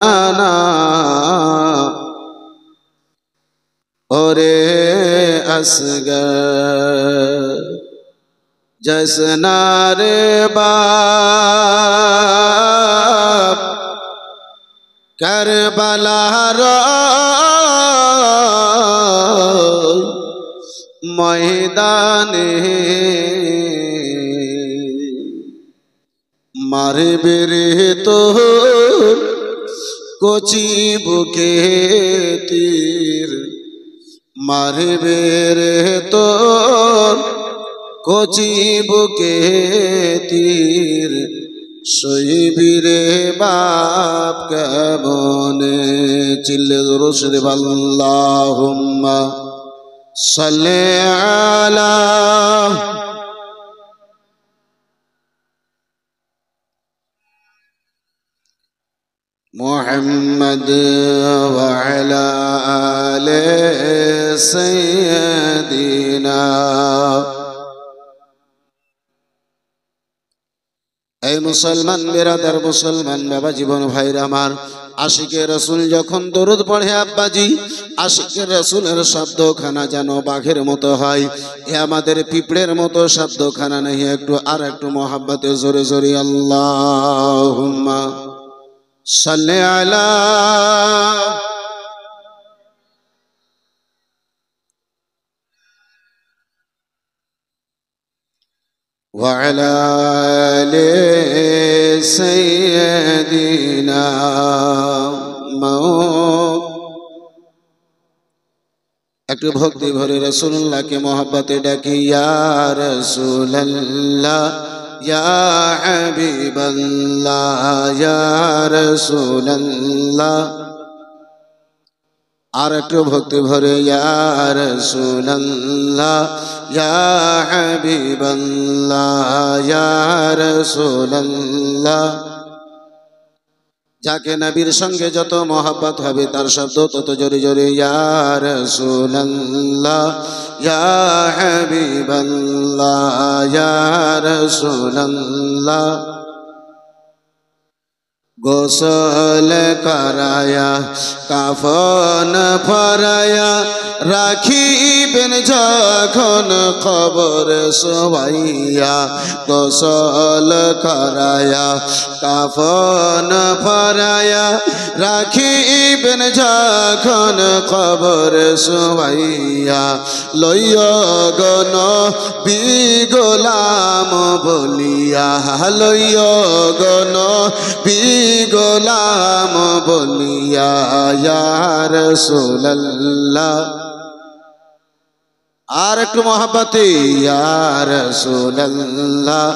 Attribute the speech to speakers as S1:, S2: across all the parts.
S1: না ওরে আসগর জসনারে বাপ কারবালার ময়দানে মারবে রে তোর কচি বুকে তীর মারবে রে তোর কচি বুকে তীর সইবি রে বাপ কেমনে চিল্লে রসুল আল্লাহুম্মা সাল্লি আলা মুহাম্মদ ওয়া আলা আলি সাইয়্যিদিনা। এই মুসলমান বেরাদার মুসলমান বাবা জীবন ভাইরা আমার, আশিকে রসুল যখন দরুদ পড়ে আব্বাজি, আশিকে রসুলের শব্দখানা যেন বাঘের মতো হয়। এ আমাদের পিঁপড়ের মতো শব্দখানা নেই। একটু আর একটু মোহাব্বতে জোরে জোরে আল্লাহুম্মা সাল্লি আলা ওয়া আলা আলি সাইয়্যিদিনা। একটু ভক্তি ভরে রাসূলুল্লাহকে মোহাব্বতে ডাকি, ইয়া রাসূলুল্লাহ ইয়া হাবিবাল্লাহ ইয়া রাসূলুল্লাহ। আর একটু ভক্তি ভরে, ইয়া রাসূলুল্লাহ ইয়া হাবিবাল্লাহ ইয়া রাসূলুল্লাহ। যাকে নবীর সঙ্গে যত মহব্বত হবে তার শব্দ তত জোরে জোরে, ইয়া রাসূলুল্লাহ ইয়া হাবিবাল্লাহ ইয়া রাসূলুল্লাহ। গোসল করায়া কাফন পরায়া রাখিবেন যখন কবর শোয়াইয়া। গোসল করায়া কাফন পরায়া রাখিবেন যখন কবর শোয়াইয়া। লইয়া গণ বিগোলাম বলিয়া লইয়া গণ গোলাম বলিয়া, ইয়া রাসূলুল্লাহ। আর একটু মহব্বতে, ইয়া রাসূলুল্লাহ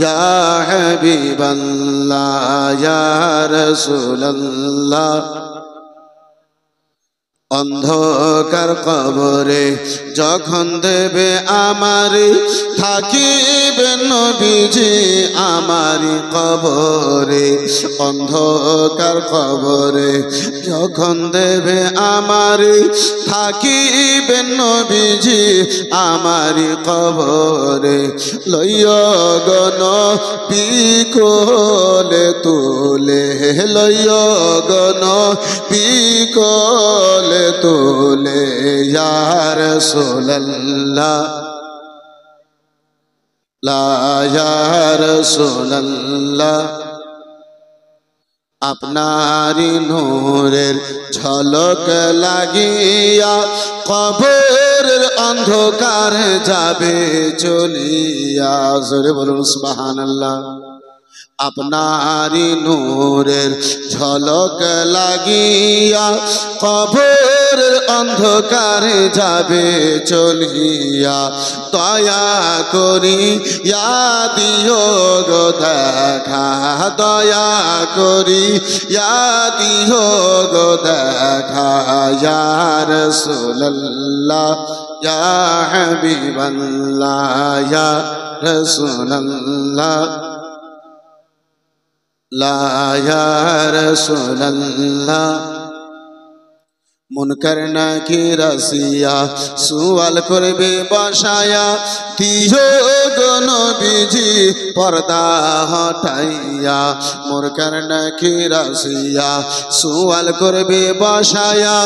S1: ইয়া হাবিবাল্লাহ ইয়া রাসূলুল্লাহ। অন্ধকার কবরে যখন দেবে আমারে থাকিবে নবীজি আমারি কবরে। অন্ধকার কবরে যখন দেবে আমারে থাকিবে নবীজি আমারি কবরে। লইয়া গণ পিকলে তুলে লইয়া গণ পিকলে তুলে, ইয়া রাসূলুল্লাহ লা ইয়া রাসূলুল্লাহ। আপনারি নূরের ঝলক লাগিয়া কবরের অন্ধকার যাবে চলিয়া। জোরে বলুন সুবহানাল্লাহ। আপনারি নূরের ঝলক লাগিয়া কবরের অন্ধকারে যাবে চলিয়া। দয়া করি ইয়া দিও গো দেখা, দয়া করি ইয়া দিও গো দেখা, ইয়া রাসূলুল্লাহ ইয়া হাবিবাল্লাহ ইয়া রাসূলুল্লাহ লা ইয়া রাসূলুল্লাহ। মুনকার নাকির আসিয়া সুয়াল করবে বসায়া, দিও গো নবীজি পর্দা হটাইয়া। মুনকার নাকির আসিয়া সুয়াল করবে বসায়া,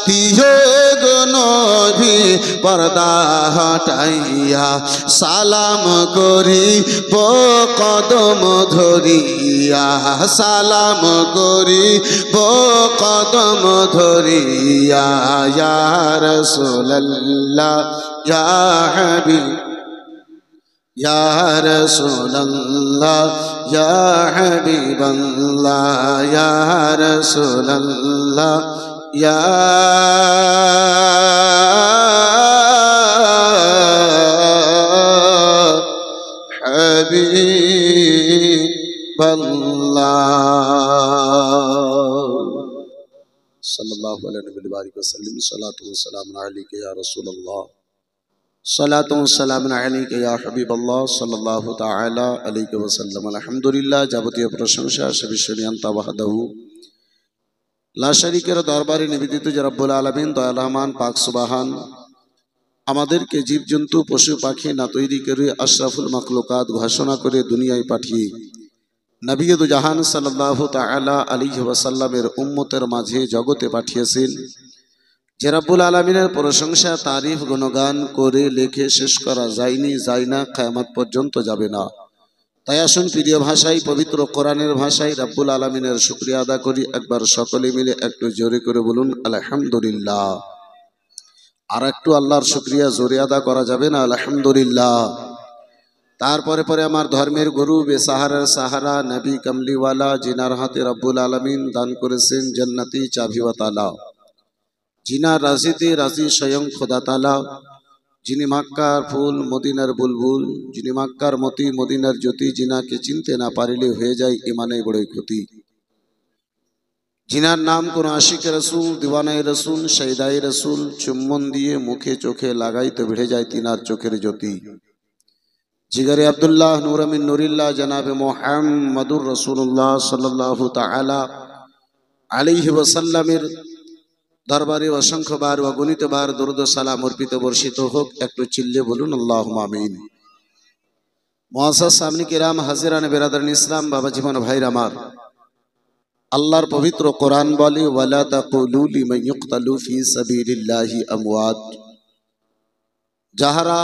S1: দিও গো নবী পর্দা হটাইয়া। সালাম করি কদম ধরিয়া, সালাম করি কদম ধরিয়া। ইয়া রাসূলুল্লাহ ইয়া হাবিব, ইয়া রাসূলুল্লাহ ইয়া হাবিবাল্লাহ, ইয়া রাসূলুল্লাহ ইয়া सल्लल्लाहु अलैहि वसल्लम। सलातु व सलाम अलैका या रसूल अल्लाह, सलातु व सलाम अलैका या हबीब अल्लाह सल्लल्लाहु ताआला अलैहि वसल्लम। अल्हम्दुलिल्लाह, যাবতীয় প্রশংসা সে বিশ্বনিয়ন্তা ওয়াহদাহু লা শারীকের দরবারে নিবেদিত যে রব্বুল আলামিন দয়াল রহমান পাক সুবহান আমাদেরকে জীবজন্তু পশু পাখি না তৈরি করে আশরাফুল মাখলুকাত ঘোষণা করে দুনিয়ায় পাঠিয়ে নবী দু জাহান সাল্লাল্লাহু তাআলা আলাইহি ওয়াসাল্লামের উম্মতের মাঝে জগতে পাঠিয়েছেন। যে রব্বুল আলামিনের প্রশংসা তারিফ গুণগান করে লেখে শেষ করা যায়নি, যায় না, কিয়ামত পর্যন্ত যাবে না। তাই আসুন প্রিয় ভাষায় পবিত্র কোরআনের ভাষায় রব্বুল আলামিনের শুকরিয়া আদা করি। একবার সকলে মিলে একটু জোরে করে বলুন আলহামদুলিল্লাহ। আর একটু আল্লাহর শুকরিয়া জোরে আদা করা যাবে না? আলহামদুলিল্লাহ। তারপরে পরে আমার ধর্মের গুরু বেসাহারার সাহারা নবী কমলিওয়ালা, জিনার হাতে রব্বুল আলামিন দান করেছেন জান্নাতি চাবি ওয়া তালা, জিনার রাজিতে রাজি স্বয়ং খোদা তালা, যিনি মক্কার ফুল মদিনার বুলবুল, যিনি মক্কার মতি মদিনার জ্যোতি, জিনাকে চিনতে না পারিলে হয়ে যায় ইমানে বড়ই ক্ষতি। जिनार नाम को आशिक रसूल, दीवानाए रसूल, शहीदाए रसूल चुम्बन दिए मुखे चोखे लगाई तो भिड़े जाए तीनार चोखेर ज्योति। जिगरे अब्दुल्लाह नूर मिन नूरिल्लाह जनाब मुहम्मदुर रसूलुल्लाह सल्लल्लाहु ताआला अलैहि वसल्लमेर दरबारे असंख्य बार व गणित बार दरूद सालाम अर्पित बर्षित होक। एकटु चिल्ले बोलुन अल्लाहुम्मा आमीन। मुआज्जज सामने किराम हाजिरान बिरादरान इस्लाम, बाबा जीवन भाईर आमार, আল্লাহর পবিত্র কোরআন বলে ওয়ালা তাকুলু লিমান ইউকতালু ফি সাবিলিল্লাহি আমওয়াত, যাহারা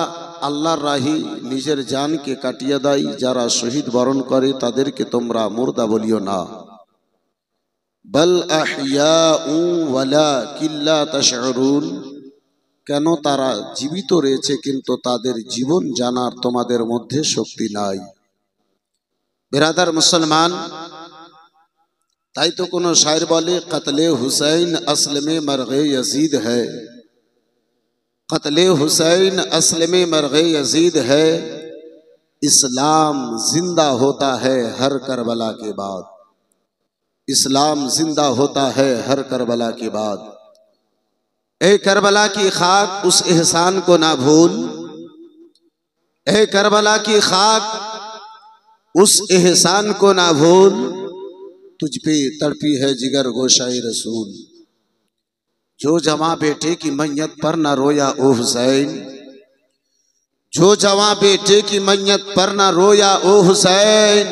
S1: আল্লাহর রাহে নিজের জানকে কাটিয়ে দেয়, যারা শহীদ বরণ করে তাদেরকে তোমরা মুর্দা বলিও না। বাল আহইয়াউ ওয়ালাকিন লা তাশউরুন, কেন তারা জীবিত রয়েছে কিন্তু তাদের জীবন জানার তোমাদের মধ্যে শক্তি নাই। বিরাদার মুসলমান, ताई तो कोनो शायर बोले कत्ले हुसैन असल में मरगे यजीद है, कत्ले हुसैन असल में मरगे यजीद है, इस्लाम जिंदा होता है हर करबला के बाद, इस्लाम जिंदा होता है हर करबला के बाद। ए करबला की खाक उस एहसान को ना भूल, ए करबला की खाक उस एहसान को ना भूल, तुझ पे तड़पी है जिगर गोशाए रसूल। जो जवां बेटे की मैयत पर न रोया ओ हुसैन, जो जवां बेटे की मैयत पर न रोया ओ हुसैन,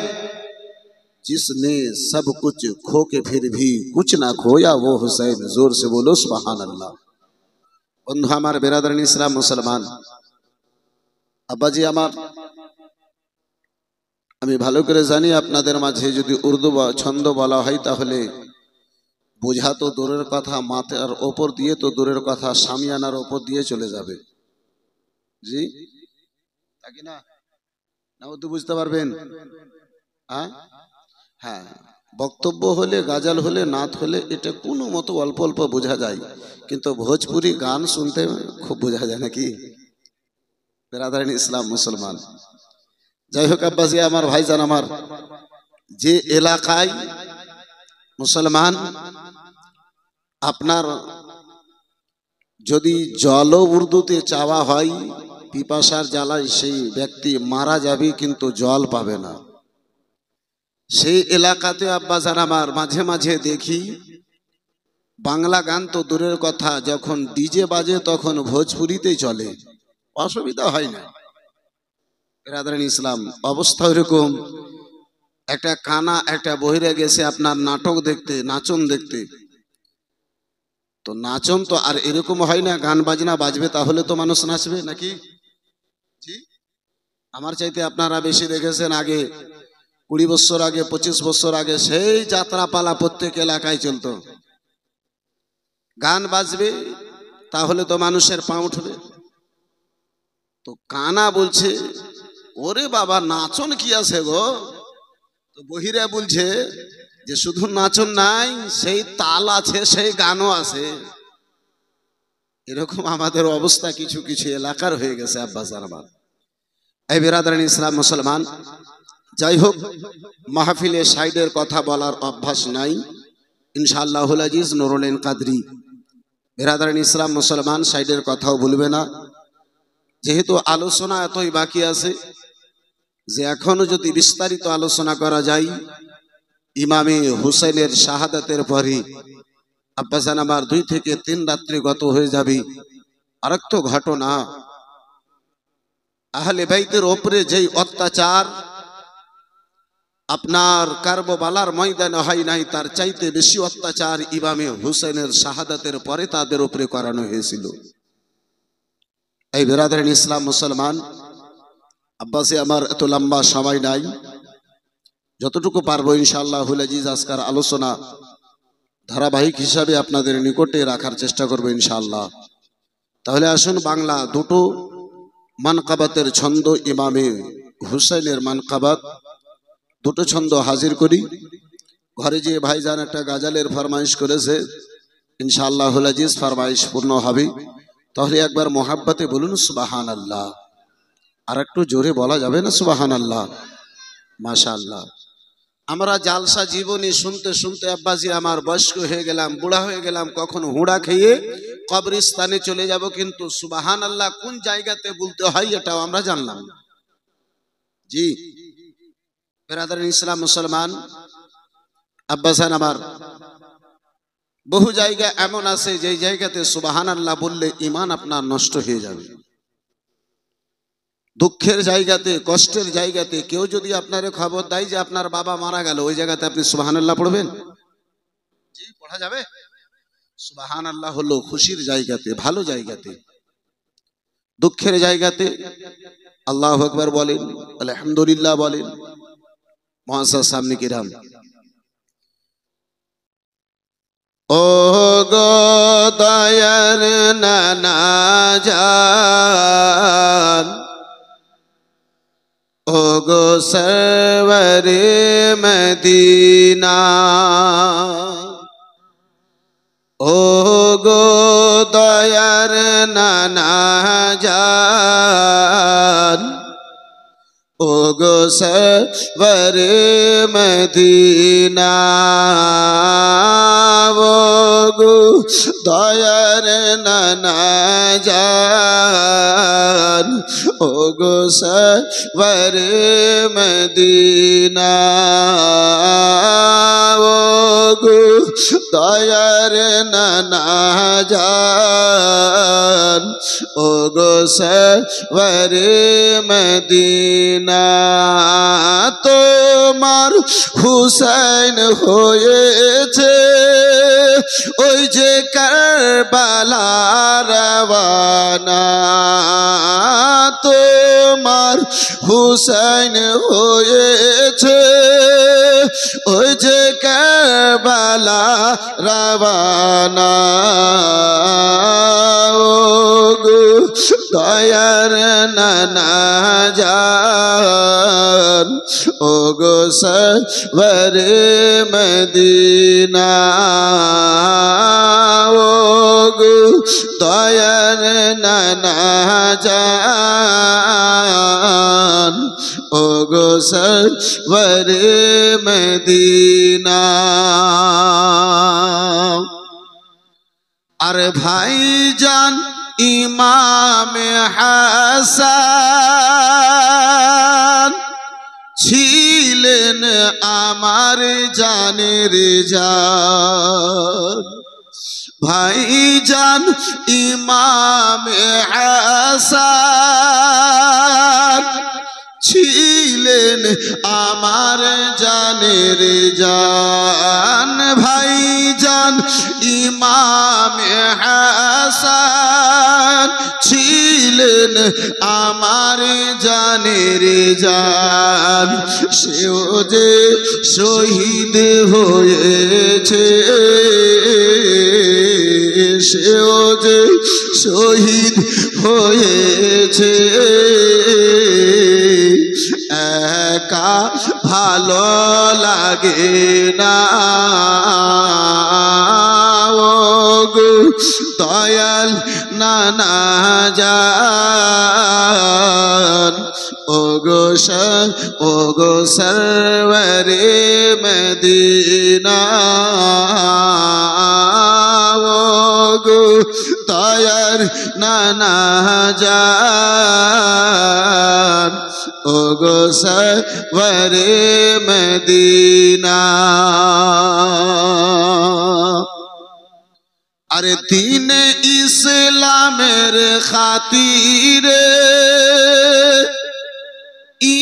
S1: जिसने सब कुछ खो के फिर भी कुछ ना खोया वो हुसैन। जोर से बोलो सुभान अल्लाह। बंधु हमार बिरादरान इस्लाम मुसलमान, আব্বাজি আমার, আমি ভালো করে জানি আপনাদের মাঝে যদি উর্দু বা ছন্দ বলা হয় তাহলে বোঝা তো দূরের কথা, মাথার ওপর দিয়ে তো দূরের কথা, সামিয়ানার ওপর দিয়ে চলে যাবে। জি তাকি না? না উর্দু বুঝতে পারবেন? হ্যাঁ, বক্তব্য হলে, গাজাল হলে, নাত হলে এটা কোনো মতো অল্প অল্প বোঝা যায়, কিন্তু ভোজপুরি গান শুনতে খুব বোঝা যায় নাকি? বিরাদারান ইসলাম মুসলমান, যাই হোক আব্বাজি আমার, ভাইজান আমার, যে এলাকায় মুসলমান আপনার যদি জল উর্দুতে চাওয়া হয়, পিপাসার জ্বালায় সেই ব্যক্তি মারা যাবে কিন্তু জল পাবে না, সেই এলাকাতে আব্বাজান আমার মাঝে মাঝে দেখি বাংলা গান তো দূরের কথা, যখন ডিজে বাজে তখন ভোজপুরিতেই চলে, অসুবিধা হয় না। বিরাদরান ইসলাম, অবস্থা এরকম। একটা কানা একটা বহিরে গেছে আপনার নাটক দেখতে, নাচন দেখতে। তো নাচন তো আর এরকম হয় না গান বাজনা বাজবে তাহলে তো মানুষ নাচবে নাকি? জি, আমার চাইতে আপনারা বেশি দেখেছেন। আগে 20 বছর আগে, 25 বছর আগে সেই যাত্রাপালা প্রত্যেক এলাকায় চলতো। গান বাজবে তাহলে তো মানুষের পা উঠবে। তো কানা বলছে, ওরে বাবা নাচন কি আছে গো? তো বহিরা বলছে যে শুধু নাচন নাই, সেই তাল আছে, সেই গানও আছে। এরকম আমাদের অবস্থা কিছু কিছু এলাকার হয়ে গেছে আব্বাজান আমার। এই বিরাদরান ইসলাম মুসলমান, যাই হোক, মাহফিলে সাইডের কথা বলার অভ্যাস নাই ইনশাআল্লাহুল আজিজ। নুরুল কাদরি, বিরাদরান ইসলাম মুসলমান, সাইডের কথাও বলবে না। যেহেতু আলোচনা এতই বাকি আছে যে এখনো যদি বিস্তারিত আলোচনা করা যায়, ইমামে হুসেনের শাহাদাতের পরে আব্বাজান আমার 2 থেকে 3 রাত্রি গত হয়ে যাবে। আরেকটা ঘটনা, আহলে বাইতের উপরে যেই অত্যাচার আপনার কারবালার ময়দানে হয় নাই, তার চাইতে বেশি অত্যাচার ইমামে হুসেনের শাহাদাতের পরে তাদের উপরে করানো হয়েছিল। এই বিরাদরান ইসলাম মুসলমান, আব্বাসে আমার এত লম্বা সময় নাই, যতটুকু পারবো ইনশাআল্লাহুল আজিজ আজকের আলোচনা ধারাবাহিক হিসাবে আপনাদের নিকটে রাখার চেষ্টা করবো ইনশাআল্লাহ। তাহলে আসুন বাংলা দুটো মানকাবাতের ছন্দ, ইমামে হুসেনের মানকাবাত দুটো ছন্দ হাজির করি। ঘরে যে ভাইজান একটা গাজালের ফরমাইশ করেছে, ইনশাআল্লাহুল আজিজ ফরমাইশ পূর্ণ হবে। তাহলে একবার মোহাব্বতে বলুন সুবহানাল্লাহ। আর একটু জোরে বলা যাবে না সুবহানাল্লাহ? মাশাআল্লাহ। আমরা জালসা জীবনী শুনতে শুনতে আব্বাজি আমার বয়স্ক হয়ে গেলাম, বুড়া হয়ে গেলাম, কখনো হুড়া খেয়ে কবরস্থানে চলে যাব, কিন্তু সুবহানাল্লাহ কোন জায়গাতে বলতে হয় এটাও আমরা জানলাম না। জি বিরাদরান ইসলাম মুসলমান, আব্বাসান আমার, বহু জায়গা এমন আছে যে জায়গাতে সুবহানাল্লাহ বললে ঈমান আপনার নষ্ট হয়ে যাবে। দুঃখের জায়গাতে, কষ্টের জায়গাতে কেউ যদি আপনারে খবর দেয় যে আপনার বাবা মারা গেল, ওই জায়গাতে আপনি সুবহানাল্লাহ পড়বেন? জি, পড়া যাবে। সুবহানাল্লাহ হলো খুশির জায়গাতে, ভালো জায়গাতে। দুঃখের জায়গাতে আল্লাহু আকবার বলেন, আলহামদুলিল্লাহ বলেন। মুআজ্জাজ সামনে কিরাম, ও গো দয়ার নানা জান, ও গো সরওয়ারে মদিনা, ও গো দয়ার নানা জান, ও গো সরওয়ারে মদিনা, ও গো দয়ার নানা জান, ও গো সরওয়ারে মদিনা, ও গো দয়ার নানা জান, ও গো সরওয়ারে মদিনা। তোমার হুসাইন হয়েছে ওই যে কারবালা রওয়ানা, তোমার হুসাইন হয়েছে ওই যে কারবালা রওয়ানা, ও গো দয়ার নানা জান, ও গো সরওয়ারে মদিনা, ও গো দয়ার নানা জান, ও গো সরওয়ারে মদিনা। আর ভাইজান ইমামে হাসান ছিলেন আমার জানের জান, ভাইজান ইমামে হাসান ছিলেন আমার জানের জান। ভাইজান ইমামে হাসান ছিলেন আমার জানের জান। সেও যে শহীদ হয়েছে, সেও যে শহীদ হয়েছে, একা ভালো লাগে না ও গো দয়াল নানা জান। ও গো সরওয়ারে মদিনা, ও গো দয়ার নানা জান। ও গো সরওয়ারে মদিনা। আরে দ্বীনে ইসলামের খাতিরে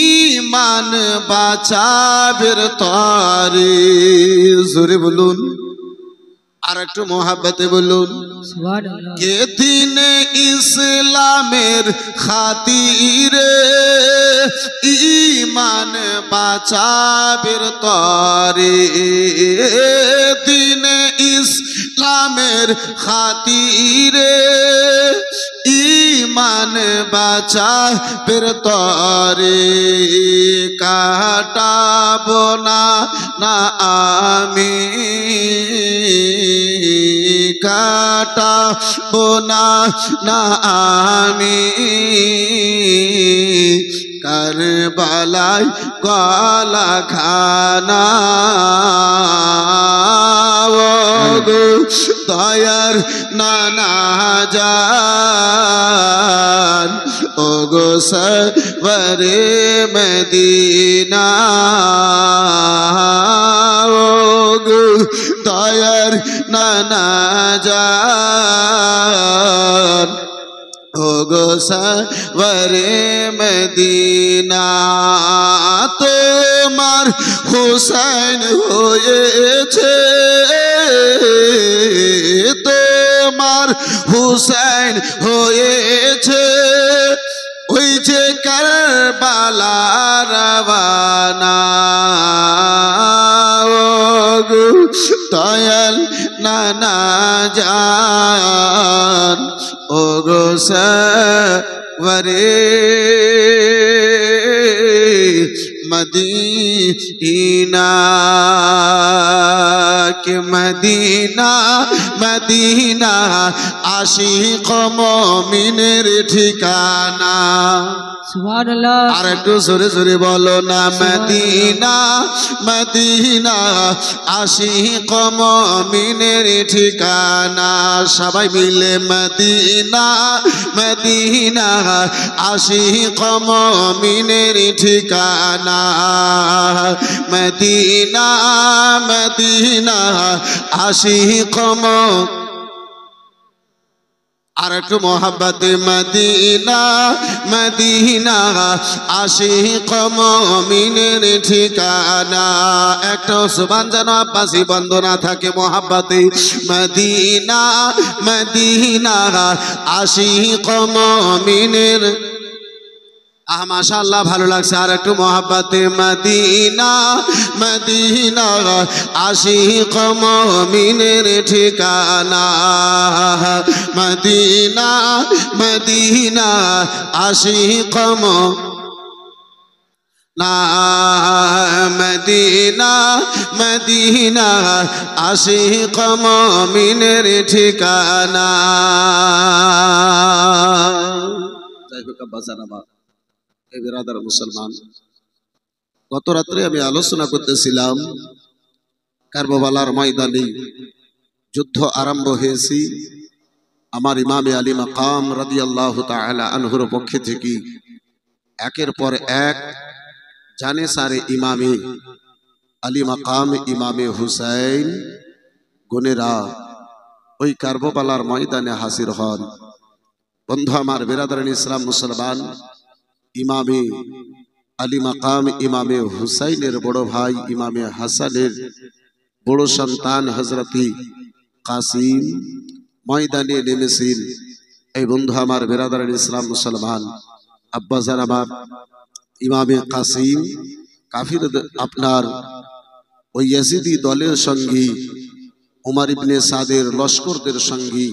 S1: ঈমান বাঁচাবের তরে, জোরে বলুন আর একটু মোহাব্বতে বলুন। কে দ্বীনে ইসলামের খাতিরে ঈমান বাঁচাবের তরে, দ্বীনে ইসলামের খাতিরে ঈমান বাঁচাবের তরে কাটাবো না আমি, কাটাবো না আমি কারবালায় গলা খানা। ও গো দয়ার নানা জান। ও গো সরওয়ারে মদিনা, ও গো দয়ার নানা জান। ও গো সরওয়ারে মদিনা, তোমার হুসাইন হয়েছে, তোমার হুসাইন হয়েছে ওই যে কারবালা রওয়ানা। ও গো দয়াল নানা জান। ও গো সরওয়ারে মদিনা, কে মদিনা মদিনা আশিক মুমিনের ঠিকানা।
S2: সুবহানাল্লাহ।
S1: আর একটু জোরে জোরে বলো না, মদিনা মদিনা আশিক মুমিনের ঠিকানা। সবাই মিলে মদিনা মদিনা আশিক মুমিনের ঠিকানা। মদিনা মদিনা আশিক আর একটু মোহাব্বতে মদিনা মদিনা আশিক মুমিনের ঠিকানা। একটা সুবহান যেন আব্বাসি বন্ধ না থাকে মোহাব্বতে মদিনা মদিনা আশিক মুমিনের। মাশাআল্লাহ ভালো লাগছে। আর একটু মোহাব্বতে মদিনা মদিনা আশিক মুমিনের ঠিকানা। মদিনা মদিনা আশিক না, মদিনা মদিনা আশিক মুমিনের ঠিকানা। যাই হোক আব্বা জানাবা এই বিরাদার মুসলমান, গত রাত্রে আমি আলোচনা করতেছিলাম কারবালার ময়দানে যুদ্ধ আরম্ভ হয়েছে। আমার ইমামে আলী মাকাম রাদিয়াল্লাহু তাআলা আনহুর পক্ষে থেকে একের পর এক জানে সারে ইমামে আলী মাকাম ইমামে হুসাইন গুনেরা ওই কারবালার ময়দানে হাজির হন। বন্ধু আমার, বিরাদরান ইসলাম মুসলমান, ইমামে আলী মাকাম ইমামে হুসাইনের বড় ভাই ইমামে হাসানের বড় সন্তান হযরতি কাসিম ময়দানে নেমেছেন। এই বন্ধু আমার, বিরাদরান ইসলাম মুসলমান, আব্বাজান আমার, ইমামে কাসিম কাফির আপনার ওই ইয়াজিদি দলের সঙ্গী উমর ইবনে সাদের লস্করদের সঙ্গী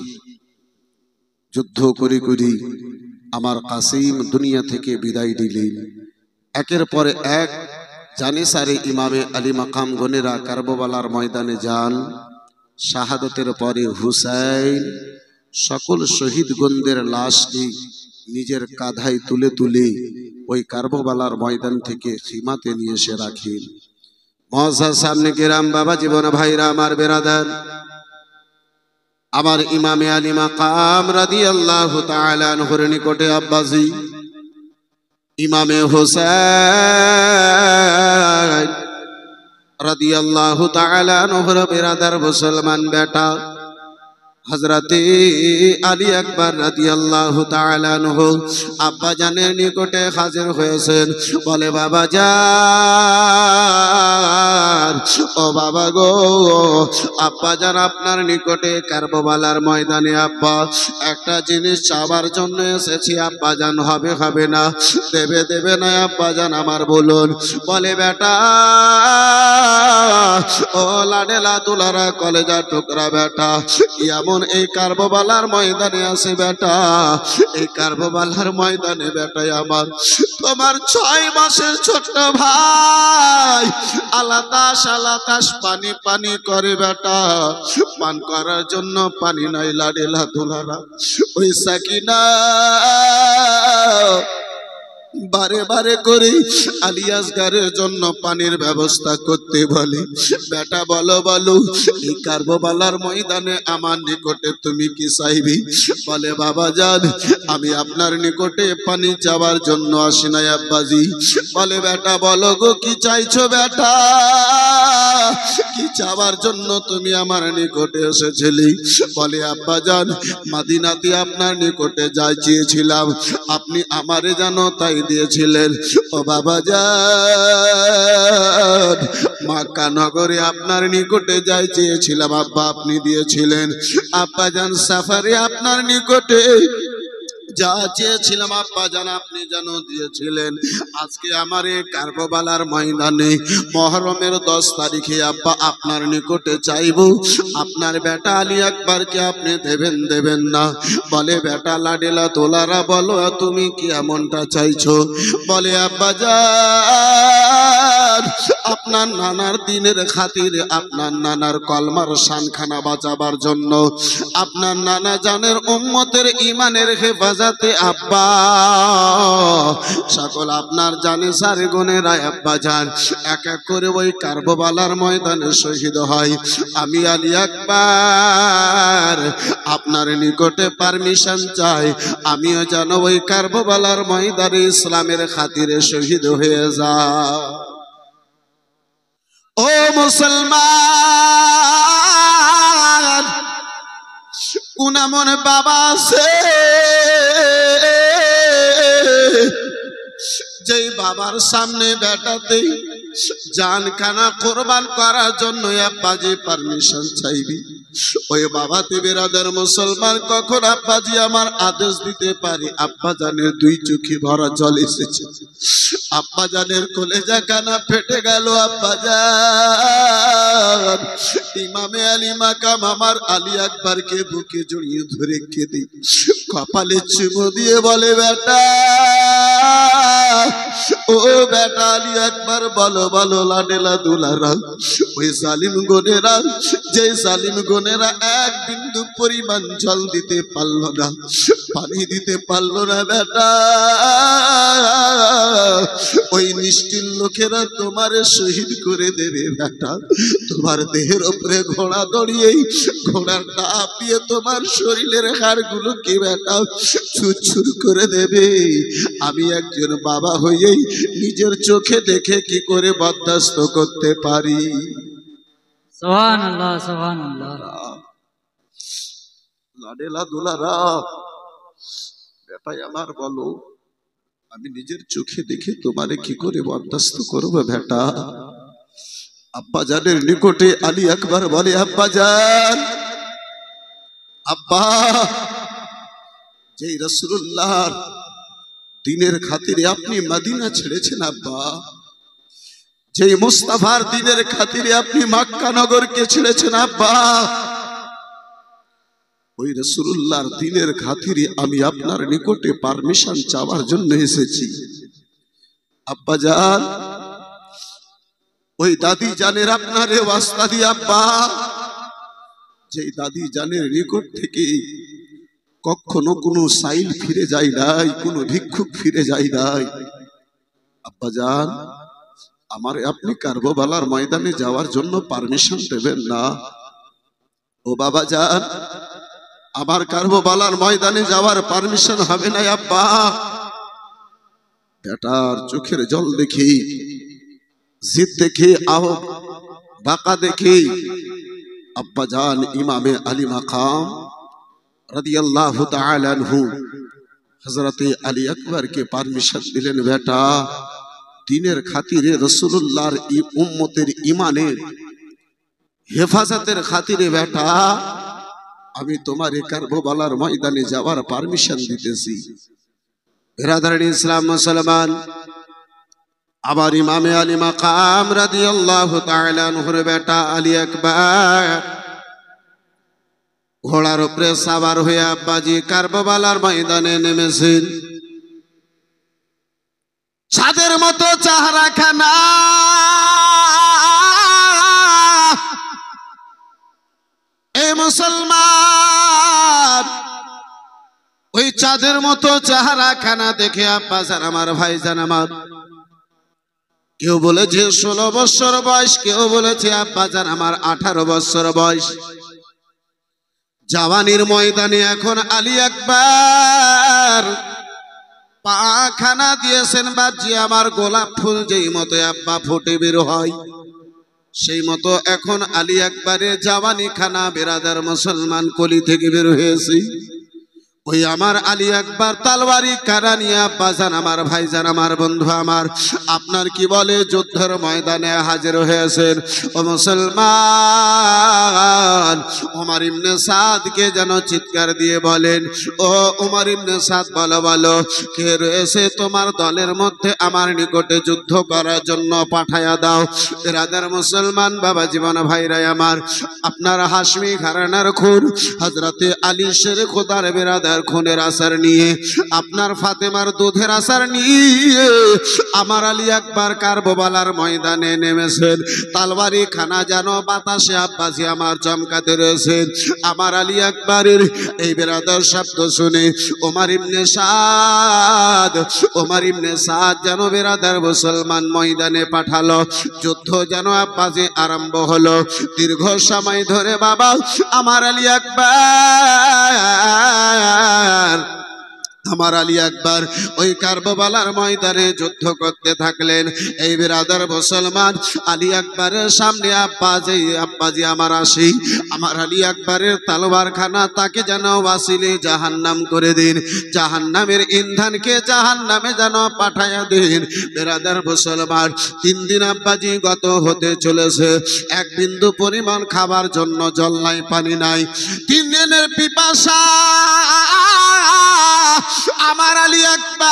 S1: যুদ্ধ করে করে আমার কাসিম দুনিয়া থেকে বিদায় দিলেন। একের পর এক জানিসারে ইমামে আলী মাকাম গনেরা কারবালার ময়দানে যান। শাহাদতের পরে হুসাইন সকল শহীদ গণদের লাশকে নিজের কাঁধায় তুলে তুলে ওই কারবালার ময়দান থেকে খিমাতে নিয়ে এসে রাখেন। মুআজ্জাজ সামনে কিরাম, বাবা জীবন ভাইরা আমার, বেরাদার আমার, ইমামে আলী মাকাম রাদিয়াল্লাহু তাআলা আনহুর নিকটে আব্বাজি ইমামে হুসাইন রাদিয়াল্লাহু তাআলা আনহুর বেরাদার মুসলমান বেটা হযরতে আলী আকবর রাদিয়াল্লাহু তাআলা আনহু আব্বা জানের নিকটে হাজির হয়েছেন। বলে, বাবা জান, ও বাবা গো, আব্বা জান আপনার নিকটে কারবালার ময়দানে আব্বা একটা জিনিস চাওয়ার জন্য এসেছি। আব্বা জান, হবে হবে না, দেবে দেবে না আব্বা জান আমার, বলুন। বলে, বেটা ও লাডেলা দুলারা কলেজা টুকরা বেটা, এমন এই কারবালার ময়দানে আছে বেটা, এই কারবালার ময়দানে বেটা আমার তোমার 6 মাসের ছোট্ট ভাই আলাতাস পানি পানি করে বেটা, পান করার জন্য পানি নাই লাডেলা দুলারা। ওই সাকিনা বারে বারে করে আলী আসগারের জন্য পানির ব্যবস্থা করতে বলে। বেটা বলো বলো, এই কারবালার ময়দানে আমার নিকটে তুমি কি চাইবি? বলে, বাবা জান, আমি আপনার নিকটে পানি চাওয়ার জন্য আসি নাই আব্বাজি। বলে, বেটা বলো গো, কি চাইছো বেটা, কি চাওয়ার জন্য তুমি আমার নিকটে এসেছিলি? বলে, আব্বা জান, মদিনাতে আপনার নিকটে যাই চেয়েছিলাম, আপনি আমারে জানো তাই দিয়েছিলেন। ও বাবা জান, মক্কা নগরে আপনার নিকটে যাই চেয়েছিলাম আব্বা, আপনি দিয়েছিলেন। আব্বা জান, সাফারে আপনার নিকটে যা চেয়েছিলাম আব্বা জান আপনি যেন দিয়েছিলেন। আজকে আমার এই কারবালার ময়দানে মুহররমের 10 তারিখে আব্বা আপনার নিকটে চাইব, আপনার বেটা আলী আকবরকে আপনি দেবেন দেবেন না? বলে, বেটা লাডেলা তোলারা বলো, তুমি কি এমনটা চাইছো? বলে, আব্বা জান, আপনার নানার দিনের খাতিরে, আপনার নানার কলমার শানখানা বাঁচাবার জন্য, আপনার নানা জানের উম্মতের ঈমানের হেফাজতে আব্বা সকল আপনার জানে সারে গুণেরা আব্বা জান এক এক করে ওই কারবালার ময়দানে শহীদ হয়। আমি আলী আকবর আপনার নিকটে পারমিশন চাই, আমিও যেন ওই কারবালার ময়দানে ইসলামের খাতিরে শহীদ হয়ে যাই। ও মুসলমান, কোন এমন বাবা আছে যেই বাবার সামনে বেটাতেই জানখানা কোরবান করার জন্য আব্বাজি পারমিশন চাইবি? ওই বাবাতে বেরাদার মুসলমান, কখন আব্বাজি আমার আদেশ দিতে পারি? আব্বা জানের 2 চোখে ভরা জল এসেছে, আব্বা জানের কলেজা কানা ফেটে গেল। আব্বা জান, ইমামে আলী মাকাম আমার আলী আকবরকে বুকে জড়িয়ে ধরে কেঁদে কপালে চুমো দিয়ে বলে, বেটা ও বেটা আলী আকবর বলো বলো লাডেলা দুলারা, ওই জালিম গনেরা, যে জালিম গনেরা এক বিন্দু পরিমাণ জল দিতে পারলো না, পানি দিতে পারলো না বেটা, ওই নিষ্ঠুর লোকেরা তোমারে শহীদ করে দেবে বেটা। তোমার দেহের উপরে ঘোড়া দড়িয়ে ঘোড়ার ডাব দিয়ে তোমার শরীরের হাড়গুলো কি বেটা ছুরছুর করে দেবে। আমি একজন বাবা হয়েই নিজের চোখে দেখে কি করে বরদাস্ত করতে পারি?
S2: সুবহানাল্লাহ, সুবহানাল্লাহ।
S1: লাডেলা দুলারা, বেটাই আমার বলো, আমি নিজের চোখে দেখে তোমারে কি করে বরদাস্ত করবো বেটা? আব্বা জানের নিকটে আলী আকবর বলে, আব্বা জান, আব্বা, যেই রাসূলুল্লাহর দিনের খাতিরে আপনি মদিনা ছেড়েছেন আব্বা, যেই মুস্তাফার দিনের খাতিরে আপনি মক্কা নগরকে ছেড়েছেন আব্বা, ওই রাসূলুল্লাহর দিনের খাতিরে আমি আপনার নিকটে পারমিশন চাওয়ার জন্য এসেছি আব্বা জান। ওই দাদি জানের আপনারে ওয়াস্তা দিয়ে আব্বা, যেই দাদি জানের নিকট থেকে কখনো কোনো সাইল ফিরে যায় নাই, কোনো ভিক্ষুক ফিরে যায় নাই আব্বা জান, আমারে আপনি কারবালার ময়দানে যাওয়ার জন্য পারমিশন দেবেন না? ও বাবা জান, আমার কারবালার ময়দানে যাওয়ার পারমিশন হবে না আব্বা। বেটার চোখের জল দেখি, জিদ দেখি, আহ বাঁকা দেখি আব্বা জান ইমামে আলী মাকাম রাদিয়াল্লাহু তাআলা আনহু হযরতে আলী আকবর কে পারমিশন দিলেন, বেটা দিনের খাতিরে রাসূলুল্লাহর উম্মতের ইমানের হেফাজতের খাতিরে বেটা আমি তোমার কারবালার ময়দানে যাওয়ার পারমিশন দিতেছি। বিরাদরান ইসলাম মুসলমান, আবার ইমামে আলী মাকাম রাদিয়াল্লাহু তাআলা আনহুর বেটা আলী আকবর ঘোড়ার উপরে সাওয়ার হয়ে আব্বাজি কারবালার ময়দানে নেমেছেন। চাঁদের মতো চেহারা খানা, এ মুসলমান, ওই চাঁদের মতো চেহারা খানা দেখে আব্বাজান আমার, ভাইজান আমার, কেউ বলেছে 16 বছর বয়স, কেউ বলেছে আব্বাজান আমার 18 বছর বয়স। জওয়ানির ময়দানে এখন আলী আকবর পাখানা দিয়েছেন বাজি আমার, গোলাপ ফুল যেই মতো আব্বা ফুটে বের হয় সেই মতো এখন আলী আকবরের জওয়ানি খানা বেরাদার মুসলমান কলি থেকে বের হয়েছে। ওই আমার আলী আকবর তলোয়ারি কারা নিয়ে আব্বাজান আমার, ভাইজান আমার, বন্ধু আমার, আপনার কি বলে যুদ্ধের ময়দানে হাজির হয়েছেন। ও মুসলমান, ওমর ইবনে সাদকে যেন চিৎকার দিয়ে বলেন, ও ওমর ইবনে সাদ, বলো বলো কে রয়েছে তোমার দলের মধ্যে, আমার নিকটে যুদ্ধ করার জন্য পাঠায়া দাও। বিরাদার মুসলমান বাবা জীবন ভাইরা আমার, আপনার হাশমি ঘরানার খুন হযরতে আলী শের খোদার বিরাদার খুনের আসার নিয়ে, আপনার ফাতেমার দুধের আসার নিয়ে আমার আলী আকবর কারবালার ময়দানে নেমেছেন। তলোয়ারি খানা যেন বাতাসে আব্বাজি আমার চমকাতে রয়েছে। আমার আলী আকবরের এই বিরাদার শব্দ শুনে ওমর ইবনে সাদ, ওমর ইবনে সাদ যেন বিরাদার মুসলমান ময়দানে পাঠালো। যুদ্ধ যেন আব্বাজি আরম্ভ হলো। দীর্ঘ সময় ধরে বাবা আমার আলী আকবর, আমার আলী আকবর ওই কারবালার ময়দানে যুদ্ধ করতে থাকলেন। এই বিরাদার মুসলমান, আলী আকবরের সামনে আব্বাজি আমার আসি, আমার আলী আকবরের তলোয়ার খানা তাকে যেন ওয়াসিলে জাহান্নাম করে দিন, জাহান্নামের ইন্ধনকে জাহান্নামে যেন পাঠায়া দিন। বিরাদার মুসলমান, 3 দিন আব্বাজি গত হতে চলেছে, এক বিন্দু পরিমাণ খাবার জন্য জল নাই, পানি নাই, 3 দিনের পিপাসা আমার আলী আকবর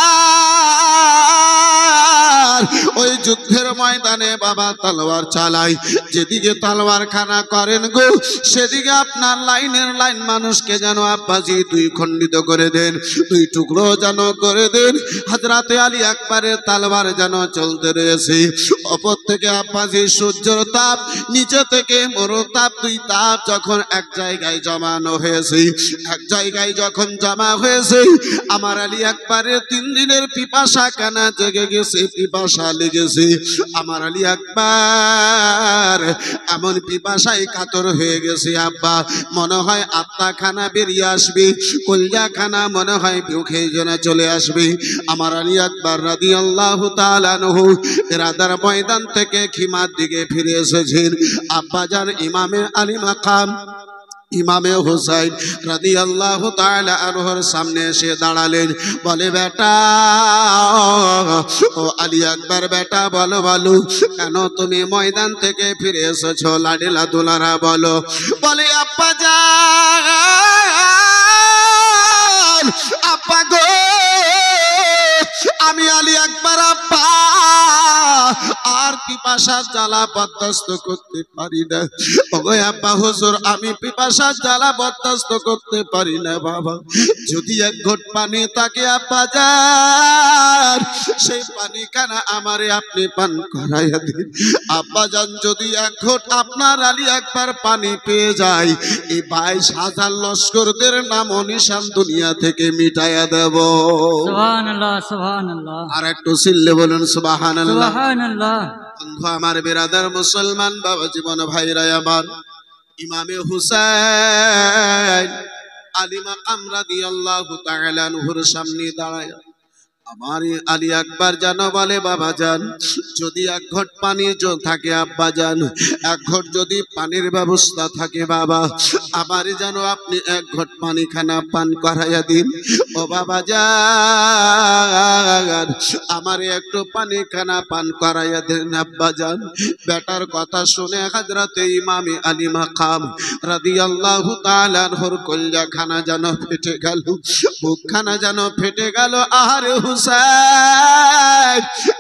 S1: ওই যুদ্ধের ময়দানে বাবা তলোয়ার চালাই। যেদিকে তলোয়ার খানা করেন গো, সেদিকে আপনার লাইনের লাইন মানুষকে যেন আব্বাজি 2 খণ্ডিত করে দেন, 2 টুকরো যেন করে দেন। হযরতে আলী আকবরের তলোয়ার যেন চলতে রয়েছে, অপর থেকে আব্বাজি সূর্যের তাপ, নিচে থেকে মরুতাপ, 2 তাপ যখন এক জায়গায় জমানো হয়েছে, এক জায়গায় যখন জমা হয়েছে, আমার আলী আকবরের 3 দিনের পিপাসা কানা জেগে গেছে, পিপাসা লেগেছে। আমার আলী আকবর এমন পিপাসায় কাতর হয়ে গেছে আব্বা, মনে হয় আত্মা খানা বেরিয়ে আসবে, কলজা খানা মনে হয় মুখে যেন চলে আসবে। আমার আলী আকবর রাদিয়াল্লাহু তাআলা আনহু বিরাদার ময়দান থেকে খিমার দিকে ফিরে এসেছেন। আব্বাজান ইমামে আলী মাকাম ইমামে হুসাইন রাদিয়াল্লাহু তাআলা আনহুর সামনে এসে দাঁড়ালেন, বলে বেটা ও আলী আকবর বেটা বলো বলো কেন তুমি ময়দান থেকে ফিরে এসেছো? লাডিলা দুলারা বলো, বলে আব্বা জান আব্বা গো আমি আলী আকবর আব্বা আর পিপাসার জ্বালা বরদাস্ত করতে পারি না। ওগো আব্বা হুজুর আমি পিপাসার জ্বালা বরদাস্ত করতে পারি না বাবা, যদি এক ঘট পানি তাকে আব্বা যান সেই পানি কানা আমারে আপনি পান করাইয়া দিন। আব্বা যান যদি এক ঘট আপনার আলী আকবর পানি পেয়ে যায় এই 22,000 লস্করদের নাম ও নিশান দুনিয়া থেকে মিটাইয়া দেব।
S2: সুবহানাল্লাহ সুবহানাল্লাহ।
S1: আর একটু সিল্লে বলুন সুবহানাল্লাহ।
S2: সুবহানাল্লাহ।
S1: বন্ধু আমার বিরাদার মুসলমান বাবা জীবন ভাইরা আমার, ইমামে হুসাইন আলী মাকাম রাদিয়াল্লাহু তাআলা আনহুর সামনে দাঁড়ায় আমার আলী আকবর জানো বলে বাবা যান যদি এক ঘট পানি থাকে আব্বা যান এক ঘট যদি পানির ব্যবস্থা থাকে বাবা আমার জানো আপনি এক ঘট পানি খানা পান করাইয়া দিন। ও বাবা যান আমার একটু পানি খানা পান করাইয়া দিন আব্বা যান। বেটার কথা শুনে হযরতে ইমামে আলী মাকাম রাদিয়াল্লাহু তাআলা আনহুর কলিজা খানা যেন ফেটে গেল, বুকখানা যেন ফেটে গেল। আহারে হুসাইন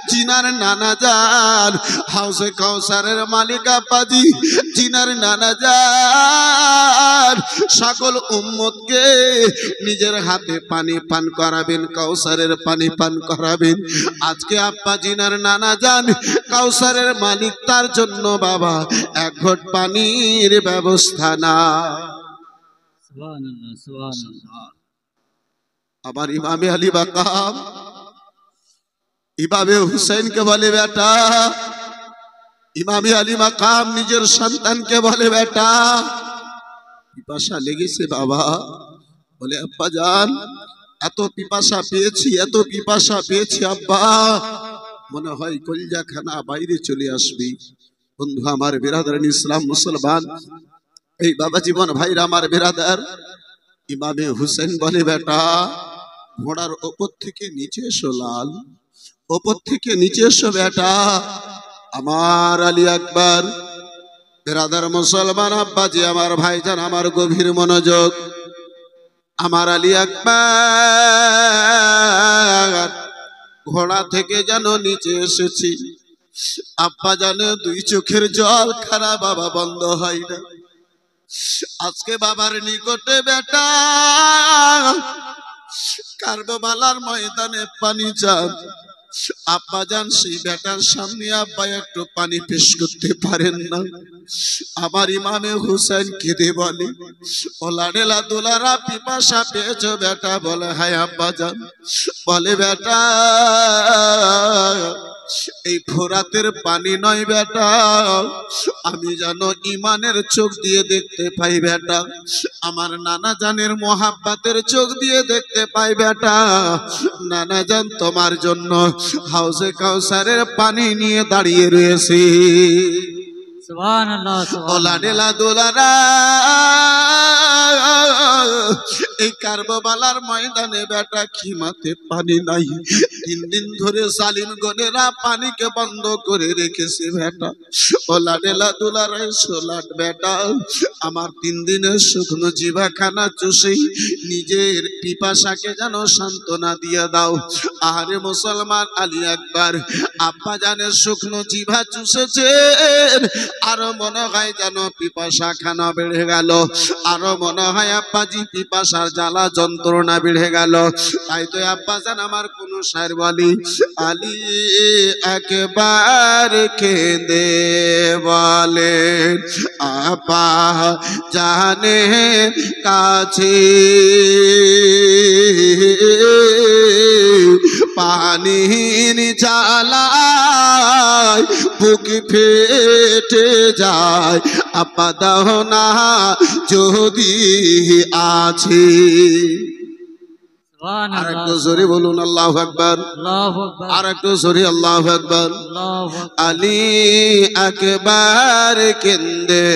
S1: জিনার নানা জান হাউসে কাউসারের মালিক আব্বাজি জিনার নানা জান সকল উম্মতকে নিজের হাতে পানি পান করাবেন, কাউসারের পানি পান করাবেন। আজকে আব্বা জিনার নানা জান কাউসারের মালিক, তার জন্য বাবা এক ঘট পানির ব্যবস্থা না।
S2: সুবহানাল্লাহ সুবহানাল্লাহ।
S1: আবার ইমামে আলী মাকাম ইমামে হুসাইনকে বলে বেটা, ইমামে আলী মাকাম নিজের সন্তানকে বলে বেটা পিপাসা লেগেছে বাবা। বলে আব্বা জান এত পিপাসা পেয়েছি এত পিপাসা পেয়েছি আব্বা মনে হয় কলিজা খানা বাইরে চলে আসবে। বন্ধু আমার বিরাদার ইসলাম মুসলমান এই বাবা জীবন ভাইরা আমার বিরাদার, ইমামে হুসেন বলে বেটা ঘোড়ার ওপর থেকে নিচে এসো লাল, ওপর থেকে নিচে এসো বেটা। আমার আলী আকবর বিরাদার মুসলমান আব্বাজি আমার ভাইজান আমার গভীর মনোযোগ, আমার আলী আকবর ঘোড়া থেকে যেন নিচে এসেছি আব্বা জানে দুই চোখের জল খারাপ বাবা বন্ধ হয় না। আজকে বাবার নিকটে বেটা কারবালার ময়দানে পানি চান, আব্বা যান সেই বেটার সামনে আব্বা একটু পানি পেশ করতে পারেন না। আমার ইমামে হুসাইন কেঁদে বলে ও লাডেলা দুলারা পিপাসা পেয়েছো বেটা? বলে হায় আব্বা যান। বলে বেটা এই ফোরাতের পানি নয় বেটা, আমি জানো ইমানের চোখ দিয়ে দেখতে পাই বেটা, আমার নানা জানের মোহাব্বতের চোখ দিয়ে দেখতে পাই বেটা। নানা জান তোমার জন্য হাউসে কাউসারের পানি নিয়ে দাঁড়িয়ে রয়েছে।
S2: সুবহানাল্লাহ
S1: ওলা ডেলা দোলারা এই কারবালার ময়দানে বেটা খিমাতে পানি নাই, 3 দিন ধরে জালিম গনেরা পানিকে বন্ধ করে রেখেছে বেটা। ওলা ডেলা দোলারা সোলাট বেটা আমার 3 দিনের শুকনো জিভাখানা চুষেই নিজের পিপাসাকে যেন সান্ত্বনা দিয়ে দাও। আরে মুসলমান আলী আকবর আব্বা জানের শুকনো জিভা চুষেছেন, আরো মনে হয় যেন পিপাসা খানা বেড়ে গেল, আরো মনে হয় আব্বাজি পিপাসার জ্বালা যন্ত্রণা বেড়ে গেল। তাই তো আব্বা জান আমার কোন শায়ের বলি আলী একবার কেঁদে বলে আপা জানে কাছে পানির জ্বালায় বুক ফেটে যায়, আপা দাও না যদি আছে।
S2: সুবহান
S1: আর
S2: আল্লাহ
S1: একটু জোরে বলুন আল্লাহু আকবার,
S2: আল্লাহু আকবার
S1: আর একটু জোরে আল্লাহু আকবার।
S2: আল্লাহু আকবার
S1: আলী আকবার কেন্দে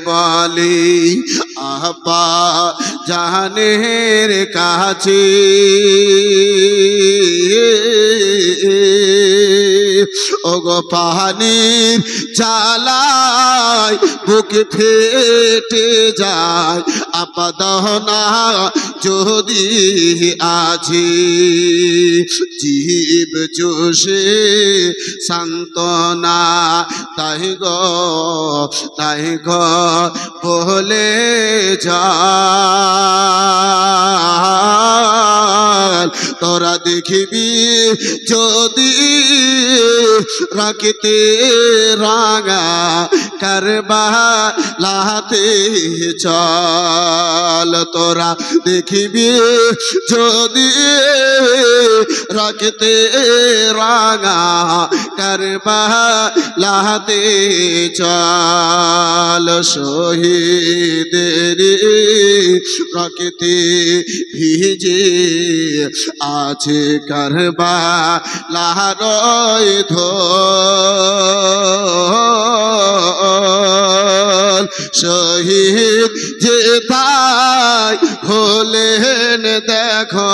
S1: বলি আপা জাহানের কাছে, ওগো পানির জ্বালায় বুক ফেটে যায়, আপা দহনা যদি আছি জীব চোষে সান্তনা, তাই গো বলে যায় তোরা দেখিবি যদি রাখিতে রাঙা কারবালাতে চল, তোরা দেখিবি যদি রাখিতে রাঙা কারবালাতে চল, শহীদের রাখিতে ভিজে আছে কারবালার ধোল, শহীদ যে তাই হলেন দেখো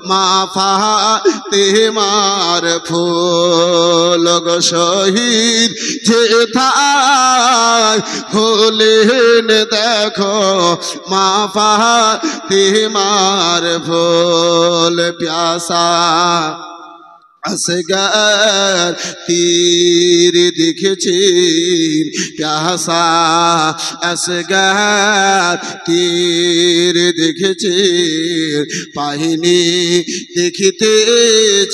S1: মা ফাতেমার ফুল, গো শহীদ যে তাই হলেন দেখো মা ফাতেমার ফুল, প্যাসা আসগার তীর দেখেছেন, প্যাসা আসগার তীর দেখেছেন, পাহিনী দেখিতে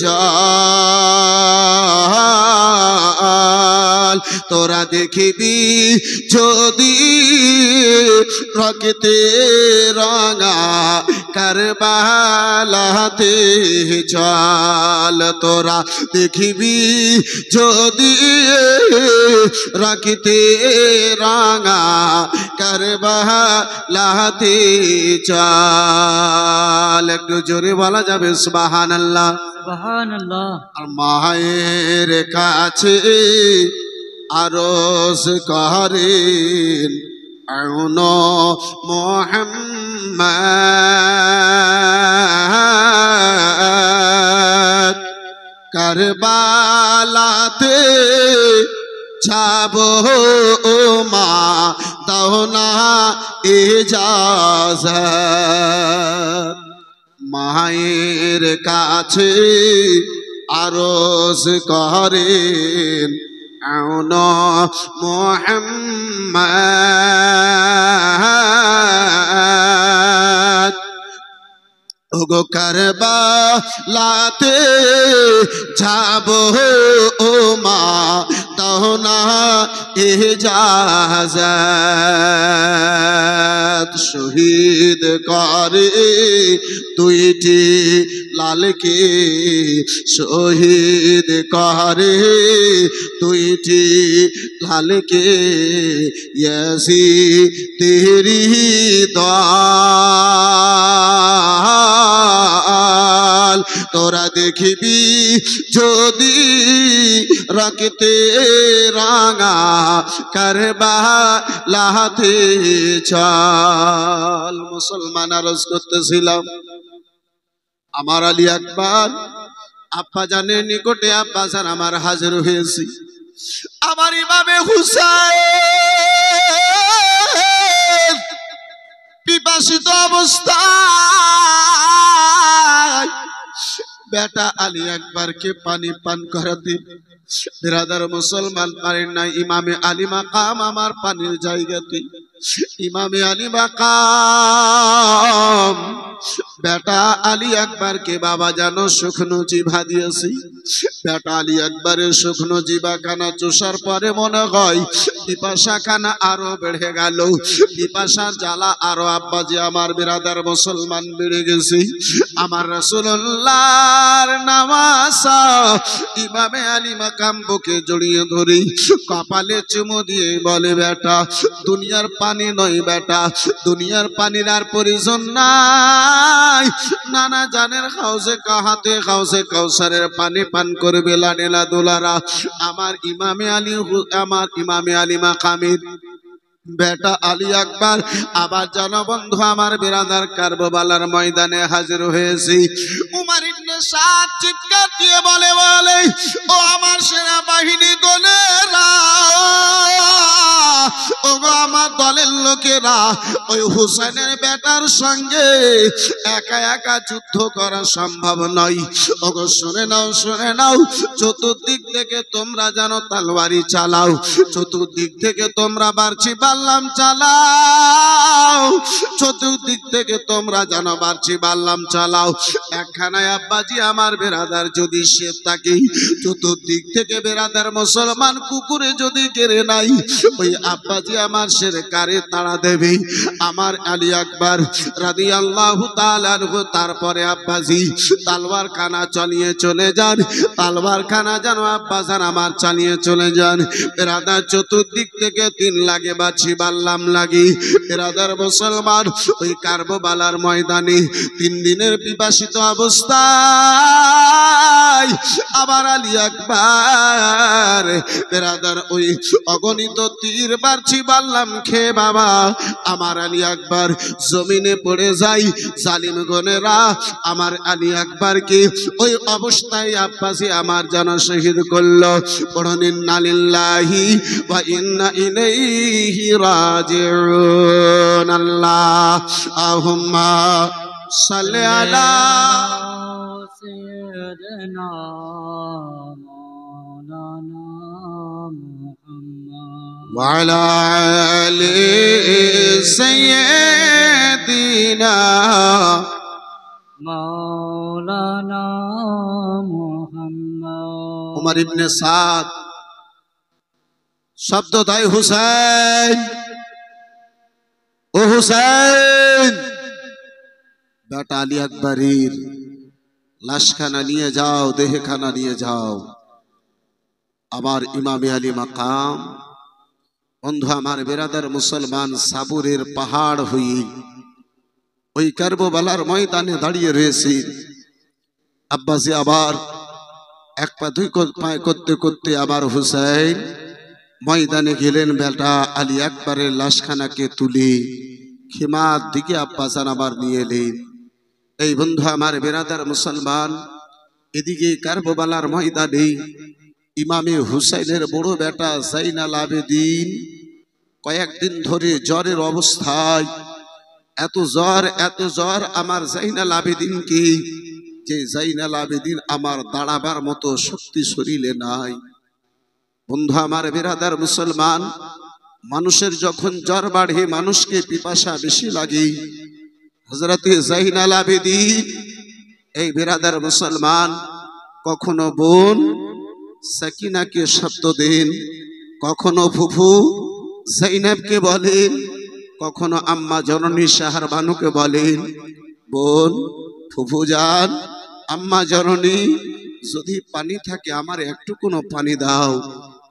S1: চল, তোরা দেখিবি যদি রক্তে রাঙা কারবালাতে চল, তোরা দেখিবি যদি রাখিতে রাঙা কারবালাতে চল, একটু জোরে বলা যাবে সুবহানাল্লাহ।
S2: সুবহানাল্লাহ
S1: আর মায়ের কাছে আরজ করেন আউন মুহাম্মদ, কারবালাতে যাব মা দাও না ইজাজত, মায়ের কাছে আরজ করেন আউন মুহাম্মদ, ওগো কারবালাতে যাব ও মা দাও না ইজাজত, শহীদ করে দুইটি লালকে, শহীদ করে দুইটি লালকে, ইয়াজিদের দল, তোরা দেখিবি যদি রাখতে রাঙা কারবালাতে চল। মুসলমান আরজ করতেছিলাম আমার আলী আকবর আব্বা জানের নিকটে, আব্বা জান আমার হাজির হয়েছি, আমার ইমামে হুসাইন পিপাসিত অবস্থায় বেটা আলী আকবরকে পানি পান করাতে বিরাদার মুসলমান পারেন না, ইমামে আলী মাকাম আমার পানির জায়গাতে, ইমামে আলী মাকাম বেটা আলী আকবরকে বাবা জানো শুকনো জিভা দিয়েছি, বেটা আলী আকবরের শুকনো জিভা খানা চুষার পরে মনে হয় পিপাসা খানা আরো বেড়ে গেল, পিপাসার জ্বালা আরো আব্বাজি আমার বিরাদার মুসলমান বেড়ে গেছে। আমার রাসূলুল্লাহর নামাজ ইমামে আলী মাকাম বুকে জড়িয়ে ধরি, কপালে চুমু দিয়ে বলে বেটা দুনিয়ার পানি নয় বেটা, দুনিয়ার পানির আর প্রয়োজন নাই, নানা জানের হাউসে কাহাতে হাউসে কাউসারের পানি পান করবে লাডেলা দুলারা। আমার ইমামে আলী মাকামের বেটা আলী আকবর আবার জনবন্ধু আমার বিরাদার কারবালার ময়দানে হাজির হয়েছি। উমর ইবনে সাদ চিৎকার দিয়ে বলে ও আমার সেনাবাহিনী দলেরা, ও আমার দলের লোকেরা, ওই হুসেনের বেটার সঙ্গে একা একা যুদ্ধ করা সম্ভব নয়। ওগো শুনে নাও, চতুর্দিক থেকে তোমরা যেন তলোয়ারি চালাও, চতুর্দিক থেকে তোমরা বাড়ছি বাল্লাম চালাও, চতুর্দিক থেকে তোমরা যেন বাড়ছি বাল্লাম চালাও। একখানায় আব্বাজি আমার বেরাদার যদি সে থাকে, চতুর্দিক থেকে বেরাদার মুসলমান কুকুরে যদি কেড়ে নাই, ওই আব্বাজি আমার সের কারে তাড়া দেবে। আমার আলী আকবর রাদিয়াল্লাহু তাআলা আনহু তারপরে আব্বাজি তালওয়ার খানা চালিয়ে চলে যান, তালওয়ার খানা যেন আব্বাজান আমার চালিয়ে চলে যান। বেরাদার চতুর্দিক থেকে 3 লাগে বাছি বাল্লাম লাগি। বেরাদার মুসলমান ওই কারবালার ময়দানে 3 দিনের পিপাসিত অবস্থায় আবার আলী আকবর বেরাদার ওই অগণিত তীর বাড়ছি বাল্লাম খেয়ে বাবা আমার আলী আকবর জমিনে পড়ে যায়। জালিম গনেরা আমার আলী আকবরকে ওই অবস্থায় আব্বাসী আমার জানা শহীদ করলো। পড়ুন ইন্না লিল্লাহি ওয়া ইন্না ইলাইহি রাজিউন। আল্লাহুম্মা সাল্লি আলা
S2: سيدنا مولانا محمد
S1: وعلى آل سيدنا
S2: مولانا محمد।
S1: উমর ইবনে সাদ শব্দ দেয় হুসাইন, ও হুসাইন, বেটা আলী আকবরের লাশখানা নিয়ে যাও, দেহখানা নিয়ে যাও। আমার ইমামে আলী মাকাম বন্ধু আমার বেরাদার মুসলমান সাবুরের পাহাড় হয়ে ওই কারবালার ময়দানে দাঁড়িয়ে রয়েছে। আব্বাসী আবার 1 পা 2 পায়ে করতে করতে আবার হুসাইন ময়দানে গেলেন। বেটা আলী আকবরের লাশখানাকে তুলে খিমার দিকে আব্বাসান আবার নিয়ে এলেন। এই বন্ধু আমার বেরাদার মুসলমান এদিকে কারবালার ময়দানে ইমামে হুসাইনের বড় বেটা জাইনাল আবেদিন কয়েকদিন ধরে জ্বরের অবস্থায়, এত জ্বর আমার জাইনাল আবেদিনকে, যে জাইনাল আবেদিন আমার দাঁড়াবার মতো শক্তি শরীরে নাই। বন্ধু আমার বেরাদার মুসলমান, মানুষের যখন জ্বর বাড়ে মানুষকে পিপাসা বেশি লাগে। হযরতে জাইনাল আবেদিন এই বেরাদার মুসলমান কখনো বোন সাকিনাকে শব্দ দেন, কখনো ফুফু জাইনাবকে বলেন, কখনো আম্মা জননী শাহর বানুকে বলেন, বোন ফুফু যান, আম্মা জননী যদি পানি থাকে আমার একটু কোনো পানি দাও।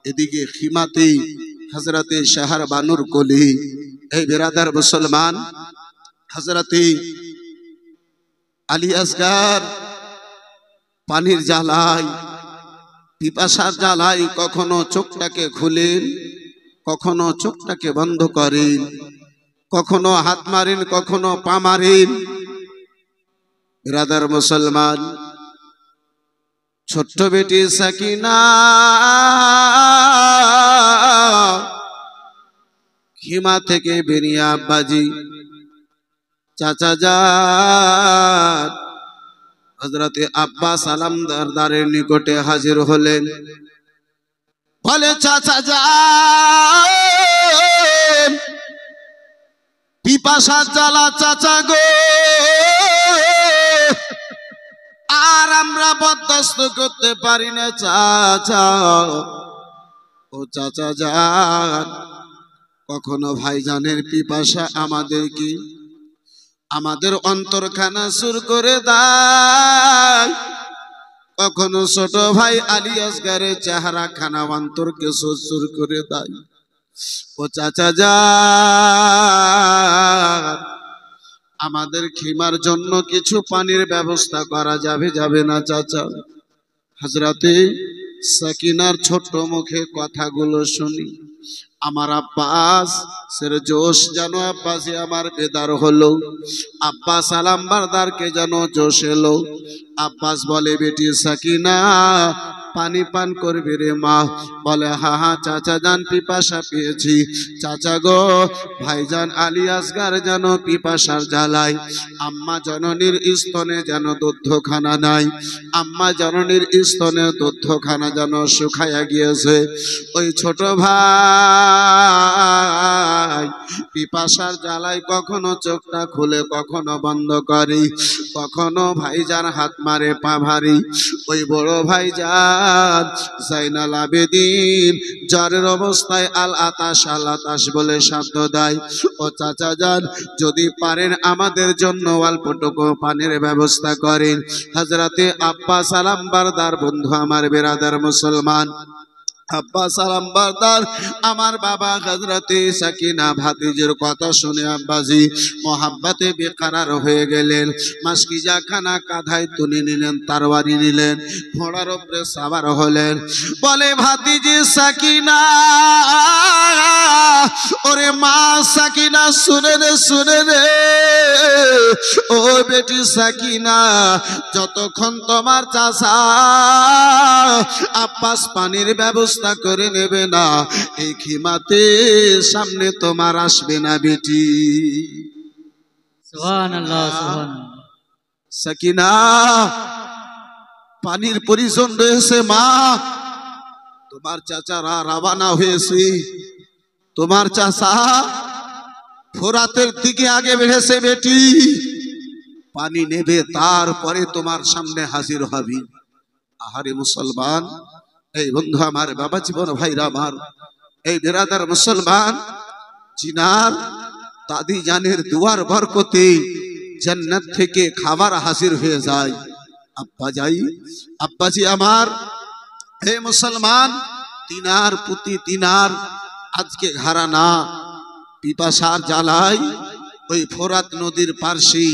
S1: এদিকে খিমাতে হযরতে শাহর বানুর কোলে এই বেরাদার মুসলমান হযরতে আলী আসগার পানির জ্বালায়, পিপাসার জ্বালায় কখনো চোখটাকে খুলেন, কখনো চোখটাকে বন্ধ করেন, কখনো হাত মারেন, কখনো পা মারেন। বেরাদার মুসলমান ছোট্ট বেটি সাকিনা খিমা থেকে বেরিয়ে আব্বাজি চাচা যান হযরতে আব্বাস আলমদারের নিকটে হাজির হলেন। বলে চাচা যান, পিপাসার জ্বালা চাচা গো, আর আমরা বরদাস্ত করতে পারি না চাচা। ও চাচা যান, কখনো ভাইজানের পিপাসা আমাদেরকে আমাদের অন্তরখানা সুর করে দেয়, কখনো ছোট ভাই আলী আসগারের চেহারা খানা অন্তরকে সুর করে দেয়। ও চাচা যান, আমাদের খিমার জন্য কিছু পানির ব্যবস্থা করা যাবে না চাচা? হযরতে সাকিনার ছোট্ট মুখে কথাগুলো শুনি আমার আব্বাস সের জোশ যেন আব্বাসে আমার বেদার হলো। আব্বাস সালাম বারদারকে যেন জোশ এলো। আব্বাস বলে, বেটি সাকিনা পানি পান করবি রে মা? বলে, হ্যাঁ হ্যাঁ চাচা যান, পিপাসা পেয়েছি। চাচা গো, ভাইজান আলী আসগার যেন পিপাসার জ্বালায়, আম্মা জননীর স্তনে যেন দুধখানা নাই, আম্মা জননীর স্তনে দুধখানা যেন শুকায়া গিয়েছে। ওই ছোট ভাই পিপাসার জ্বালায় কখনো চোখটা খুলে কখনো বন্ধ করে, কখনো ভাইজান হাত মারে পা ভারী। ওই বড় ভাইজান জাইনাল আবেদিন জ্বরের অবস্থায় আল আতাশ বলে শব্দ দেয়। ও চাচা যান, যদি পারেন আমাদের জন্য অল্পটুকু পানির ব্যবস্থা করেন। হযরতে আব্বাস সালাম বারদার, বন্ধু আমার বেরাদার মুসলমান, আব্বাস সালাম বারদার আমার বাবা হযরতে সাকিনা ভাতিজির কথা শুনে আব্বাজি মোহাব্বতে বেকারার হয়ে গেলেন। মাসকিজা খানা কাঁধায় তুলে নিলেন, তরবারি নিলেন, ঘোড়ার উপরে সাওয়ার হলেন। বলে, ভাতিজি সাকিনা, ওরে মা সাকিনা শুনে রে, ও বেটি সাকিনা, যতক্ষণ তোমার চাচা আব্বাস পানির ব্যবস্থা করে নেবে না, এই খিমাতে সামনে তোমার আসবে না বেটি।
S2: সুবহানাল্লাহ, সুবহানাল্লাহ।
S1: সাকিনা, পানির প্রয়োজন রয়েছে মা। তোমার চাচারা রওনা হয়েছে, তোমার চাচা ফোরাতের দিকে আগে বেড়েছে বেটি, পানি নেবে, তারপরে তোমার সামনে হাজির হবি। আহারে মুসলমান, এই বন্ধু আমার, বাবা জীবন ভাইরা আমার, এই বেরাদার মুসলমান, জিনার দাদি জানের দুয়ার বরকতে জান্নাত থেকে খাবার হাজির হয়ে যায়। আব্বা যাই, আব্বাজি আমার, হে মুসলমান, তিনার পুতি তিনার আজকে ঘরানা পিপাসার জ্বালায় ওই ফোরাত নদীর পার্শ্বে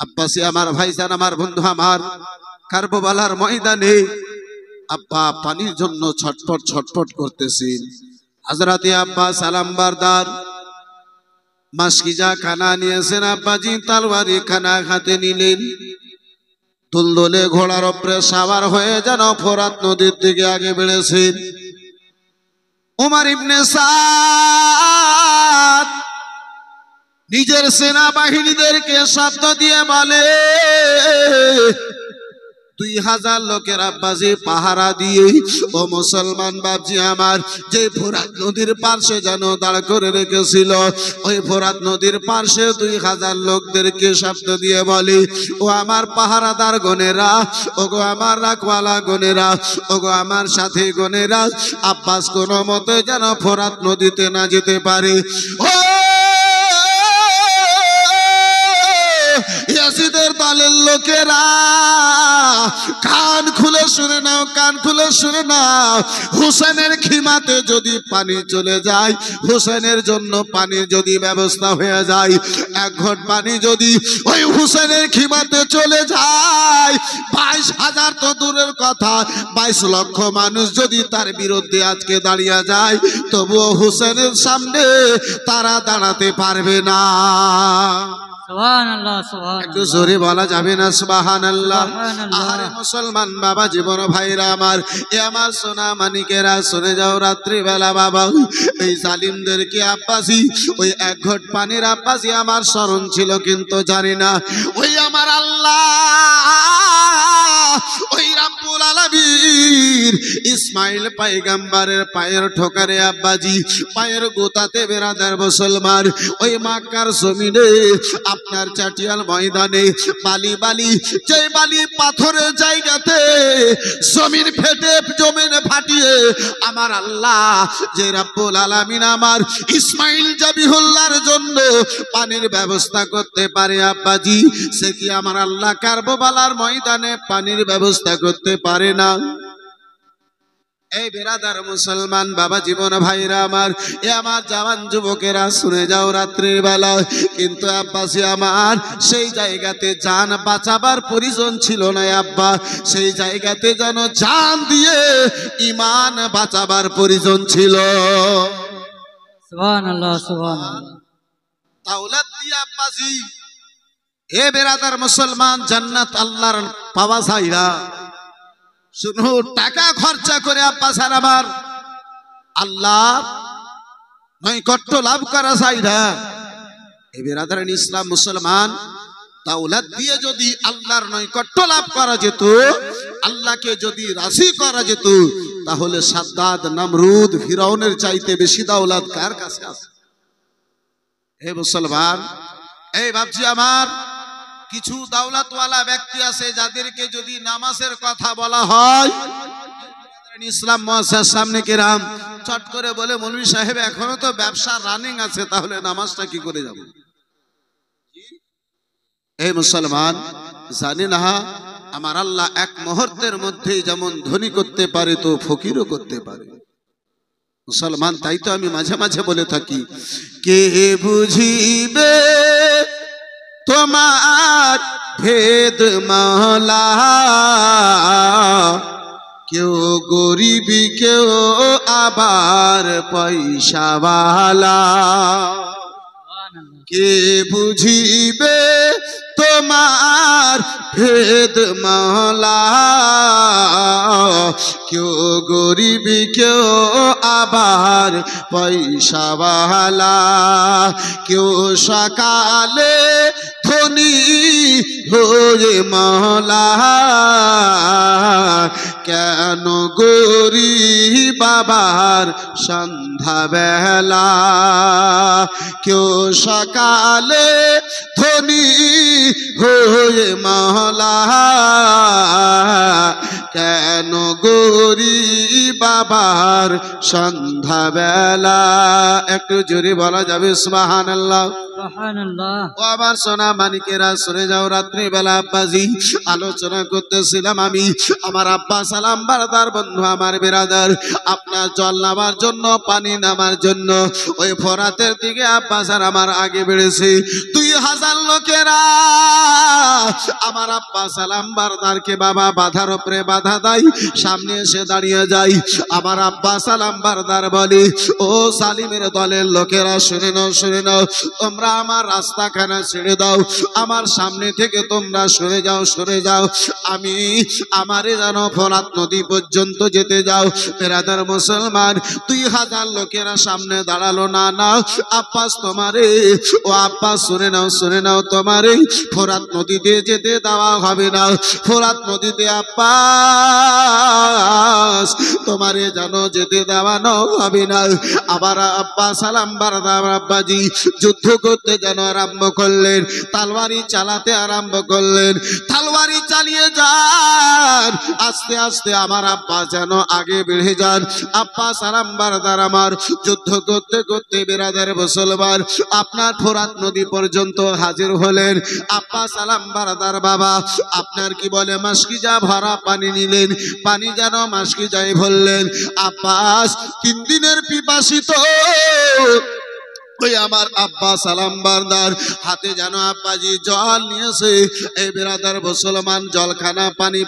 S1: আব্বাসি আমার ভাইজান, আমার বন্ধু আমার, কারবালার ময়দানে আব্বা পানির জন্য ছটফট করতেছেন। হযরতে আব্বাস সালাম বারদার মাসকিজা খানা নিয়েছেন, আব্বাজি তরবারি খানা হাতে নিলেন, তুলদলে ঘোড়ার উপরে সাওয়ার হয়ে যেন ফোরাত নদীর দিকে আগে বেড়েছেন। উমর ইবনে সাদ নিজের সেনাবাহিনীদেরকে শব্দ দিয়ে বলে, 2000 লোকের আব্বাজি পাহারা দিয়ে, ও মুসলমান বাপজি আমার, যে ফোরাত নদীর পার্শ্বে যেন দাঁড় করে রেখেছিল, ওই ফোরাত নদীর পার্শ্বে 2000 লোকদেরকে শব্দ দিয়ে বলে, ও আমার পাহারাদার গনেরা, ও গো আমার রাখওয়ালা গনেরা, ও গো আমার সাথী গনেরা, আব্বাস কোনো মতে যেন ফোরাত নদীতে না যেতে পারে। ও ইয়াজিদের দলের লোকেরা, কান খুলে শুনে নাও, কান খুলে শুনে নাও, হুসেনের খিমাতে যদি পানি চলে যায়, হুসেনের জন্য পানির যদি ব্যবস্থা হয়ে যায়, এক ঘট পানি যদি ওই হুসেনের খিমাতে চলে যায়, 22,000 তো দূরের কথা, 22 লক্ষ মানুষ যদি তার বিরুদ্ধে আজকে দাঁড়িয়ে যায়, তবুও হুসেনের সামনে তারা দাঁড়াতে পারবে না।
S2: সুবহানাল্লাহ, সুবহানাল্লাহ।
S1: একটু জোরে বলা যাবে না সুবহানাল্লাহ? আহারে মুসলমান বাবা জীবন ভাইরা আমার, এ আমার সোনা মানিকেরা, শুনে যাও, রাত্রি বেলা বাবা এই জালিমদেরকে আব্বাসি ওই এক ঘট পানির আব্বাসি আমার স্মরণ ছিল, কিন্তু জানি না ওই আমার আল্লাহ, ওই রাব্বুল আলামিন ইসমাইল পয়গম্বরের পায়ের ঠোকারে আব্বাজি, পায়ের গোতাতে বেরাদার মুসলমান, ওই মক্কার জমিনে আপনার চাটিয়াল ময়দানে বালি যে বালি পাথরের জায়গাতে জমিন ফেটে জমিন ফাটিয়ে আমার আল্লাহ যে রাব্বুল আলামিন আমার ইসমাইল জাবিহুল্লাহর জন্য পানির ব্যবস্থা করতে পারে আব্বাজি, সে কি আমার আল্লাহ কারবালার ময়দানে পানির ব্যবস্থা করতে পারে না? এই বেরাদার মুসলমান বাবা জীবন ভাইরা আমার, এ আমার জওয়ান যুবকেরা শুনে যাও, রাত্রির বেলা কিন্তু আব্বাসি আমার সেই জায়গাতে জান বাঁচাবার প্রয়োজন ছিল না আব্বা, সেই জায়গাতে যেন জান দিয়ে ঈমান বাঁচাবার প্রয়োজন ছিল।
S2: সুবহানাল্লাহ সুবহানাল্লাহ।
S1: দাওলাত দিয়ে আব্বাসি এ বেরাদার মুসলমান জান্নাত আল্লাহর পাওয়া যায় না, শুধু টাকা খরচা করে আব্বাসার আমার আল্লাহ নৈকট্য লাভ করা যায় না। এ বেরাদারান ইসলাম মুসলমান, দাওলাত দিয়ে যদি আল্লাহর নৈকট্য লাভ করা যেত, আল্লাহকে যদি রাজি করা যেত, তাহলে সাদ্দাদ, নমরুদ, ফিরাউনের চাইতে বেশি দাওলাত কার কাছে আছে? হে মুসলমান, এই ভাবছি আমার কিছু দাওলাতওয়ালা ব্যক্তি আছে যাদেরকে যদি নামাজের কথা বলা হয়, ইসলাম মুআসসাসার সামনে কেরাম চট করে বলে, মৌলভী সাহেব এখনো তো ব্যবসা রানিং আছে, তাহলে নামাজটা কি করে যাব? এই মুসলমান, জানি না আমার আল্লাহ এক মুহূর্তের মধ্যেই যেমন ধনী করতে পারে তো ফকিরও করতে পারে। মুসলমান, তাই তো আমি মাঝে মাঝে বলে থাকি, কে বুঝিবে তোমার ভেদ মাওলা, কেউ গরিবি কেউ আবার পয়সাওয়ালা, কে বুঝিবে তোমার ভেদ মাওলা, কেউ গরিবি কেউ আবার পয়সাওয়ালা, কেউ সকালে ধনী হয়ে মাওলা, কেন গরিব বাবার সন্ধ্যাবেলা, কেউ সকালে ধনী হয়ে মাওলা, কেন গরিব বাবার সন্ধ্যাবেলা। একটু জোরে বলা যাবে সুবহানাল্লাহ
S2: সুবহানাল্লাহ।
S1: ও আমার সোনা মানিকেরা শুনে যাও, রাত্রি বেলা আব্বাজি আলোচনা করতেছিলাম আমি, আমার আব্বা সালাম বারদার বন্ধু আমার বেরাদার, আপনার জল নামার জন্য, পানি নামার জন্য ওই ফোরাতের দিকে আব্বাসার আমার আগে বেড়েছে 2000 লোকেরা। আমার আব্বা সালাম বারদারকে বাবা বাধার উপরে বাধা দেয়, সামনে এসে দাঁড়িয়ে যায়। আমার আব্বা সালাম বারদার বলে, ও সালিমের দলের লোকেরা শুনে নাও, শুনে নাও, তোমরা আমার রাস্তাখানা ছেড়ে দাও, আমার সামনে থেকে তোমরা সরে যাও, সরে যাও, আমি আমারে যেন ফোরাত নদী পর্যন্ত যেতে যাও। বেরাদার মুসলমান, 2000 লোকেরা সামনে দাঁড়ালো, না না আব্বাস তোমারে, ও আব্বাস শুনে নাও, শুনে নাও, তোমারে ফোরাত নদীতে যেতে দেওয়া হবে না, ফোরাত নদীতে আব্বাস তোমারে যেন যেতে দেওয়ানো হবে না। আবার আব্বা সালাম বারদার আব্বাজি যুদ্ধ করতে যেন আরম্ভ করলেন, তলোয়ারি চালাতে আরম্ভ করলেন, তলোয়ারি চালিয়ে যান, আস্তে আস্তে আমার আব্বা যেন আগে বেড়ে যান। আব্বা সালাম বারদার আমার যুদ্ধ করতে করতে বেরাদার মুসলমান আপনার ফোরাত নদী পর্যন্ত হাজির হলেন। আব্বা সালাম বারদার বাবা আপনার কি বলে মাসকিজা ভরা পানি নিলেন, পানি যেন মাসকিজায় ভরলেন। আব্বাস 3 দিনের পিপাসিত, ওই আমার আব্বা সালাম বারদার হাতে যেন আব্বাজি জল নিয়েছে। এই বেরাদার মুসলমান জলখানা পানি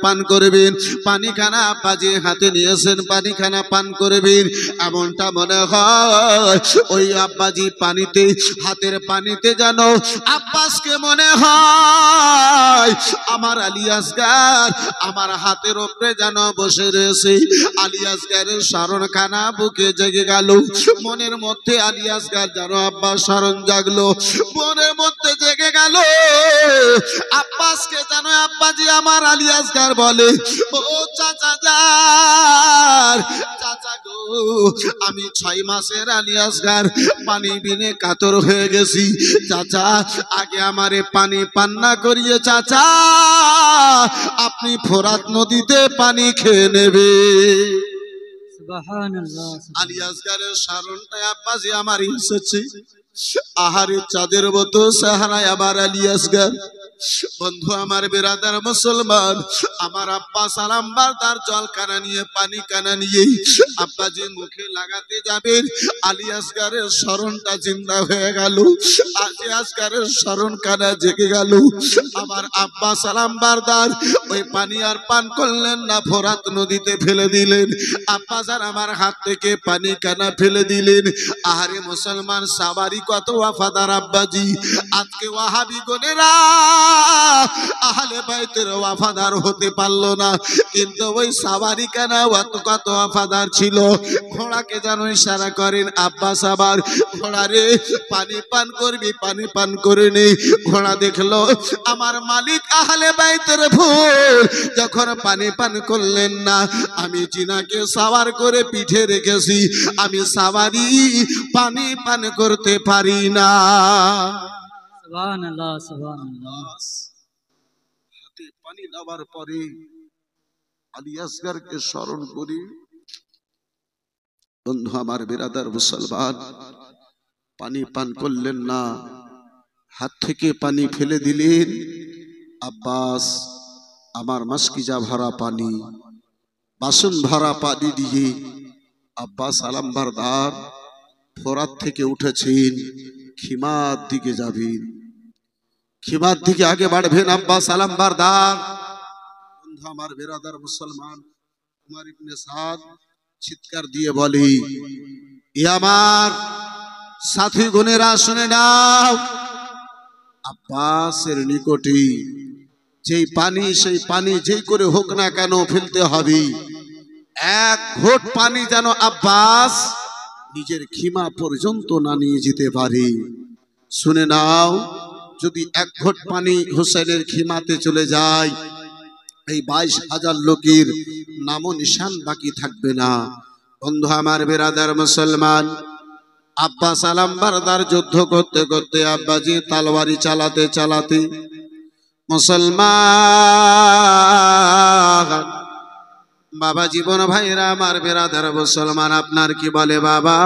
S1: পান করবেন, পানিখানা আব্বাজি হাতে নিয়েছেন, পানিখানা পান করবেন। এমনটা মনে হয় ওই আব্বাজি পানিতে, হাতের পানিতে যেন আব্বাসকে মনে হয় আমার আলী আসগার আমার হাতের উপরে যেন বসে রয়েছে। আলী আসগারের স্মরণখানা বুকে জেগে গেল, মনের মধ্যে আলী আসগার যেন আব্বাস স্মরণ জাগলো, মনের মধ্যে জেগে গেল। আব্বাসকে যেন আব্বাজি আমার আলী আসগার বলে, ও চাচা যার, চাচা গো, আমি 6 মাসের আলী আসগার পানি বিনে কাতর হয়ে গেছি, চাচা আগে আমারে পানি পান না করিয়ে চাচা আপনি ফোরাত নদীতে পানি খেয়ে নেবে।
S2: সুবহানাল্লাহ।
S1: আলী আসগারের স্মরণটা আব্বাজি আমার এসেছে। আহারে চাঁদের মতো সাহারায় আবার আলী আসগার বন্ধু আমার বিরাদার মুসলমান, আমার আব্বা সালাম বারদার জল কানা নিয়ে পানি কানা নিয়ে আব্বাজি মুখে লাগাতে যাবেন, আলী আসগারের স্মরণটা জিন্দা হয়ে গেল। আলী আসগারের স্মরণ কানা জেগে গেল। আমার আব্বা সালাম বারদার ওই পানি আর পান করলেন না, ফোরাত নদীতে ফেলে দিলেন। আব্বা যার আমার হাত থেকে পানি কানা ফেলে দিলেন। আহারে মুসলমান, সাবারি কত ওয়াফাদার আব্বাজি। আজকে ওয়াহাবি গনেরা আহলে বাইতের ওয়াফাদার হতে পারলো না, কিন্তু ওই সাবারি কানা কত ওয়াফাদার ছিল। ঘোড়াকে যেন ইশারা করেন, আব্বা সাবার ঘোড়া রে পানি পান করবি, পানি পান করে নে। ঘোড়া দেখলো আমার মালিক আহলে বাইতের ভুল, যখন পানি পান করলেন না, আমি জিনাকে সাওয়ার করে পিঠে রেখেছি, আমি সাওয়ারি পানি পান করতে পারি না।
S2: সুবহানাল্লাহ, সুবহানাল্লাহ।
S1: হাতে পানি দেওয়ার পরে আলী আসগারকে স্মরণ করি। বন্ধু আমার বিরাদার মুসলমান, পানি পান করলেন না, হাত থেকে পানি ফেলে দিলেন। আব্বাস আমার মাসকিজা ভরা পানি, বাসন ভরা পানি দিয়ে আব্বাস সালাম বারদার ফোরাত থেকে উঠেছেন, খিমার দিকে যাবেন, খিমার দিকে আগে বাড়বেন আব্বাস সালাম বারদার। বন্ধু আমার বিরাদার মুসলমান, উমর ইবনে সাদ চিৎকার দিয়ে বলে, এ আমার সাথী গুনেরা শুনে নাও, আব্বাসের নিকটে যেই পানি, সেই পানি যেই করে হোক না কেন ফেলতে হবে। এক ঘোট পানি যেন আব্বাস নিজের খিমা পর্যন্ত না নিয়ে যেতে পারে। শুনে নাও, যদি এক ঘোট পানি হোসেনের খিমাতে চলে যায়, এই 22,000 লোকের নামও নিশান বাকি থাকবে না। বন্ধু আমার বিরাদার মুসলমান, আব্বা সালাম বারদার যুদ্ধ করতে করতে আব্বাজি তলোয়ারি চালাতে চালাতে মুসলমান বাবা জীবন ভাইরা আমার বিরাদার মুসলমান, আপনার কি বলে বাবা,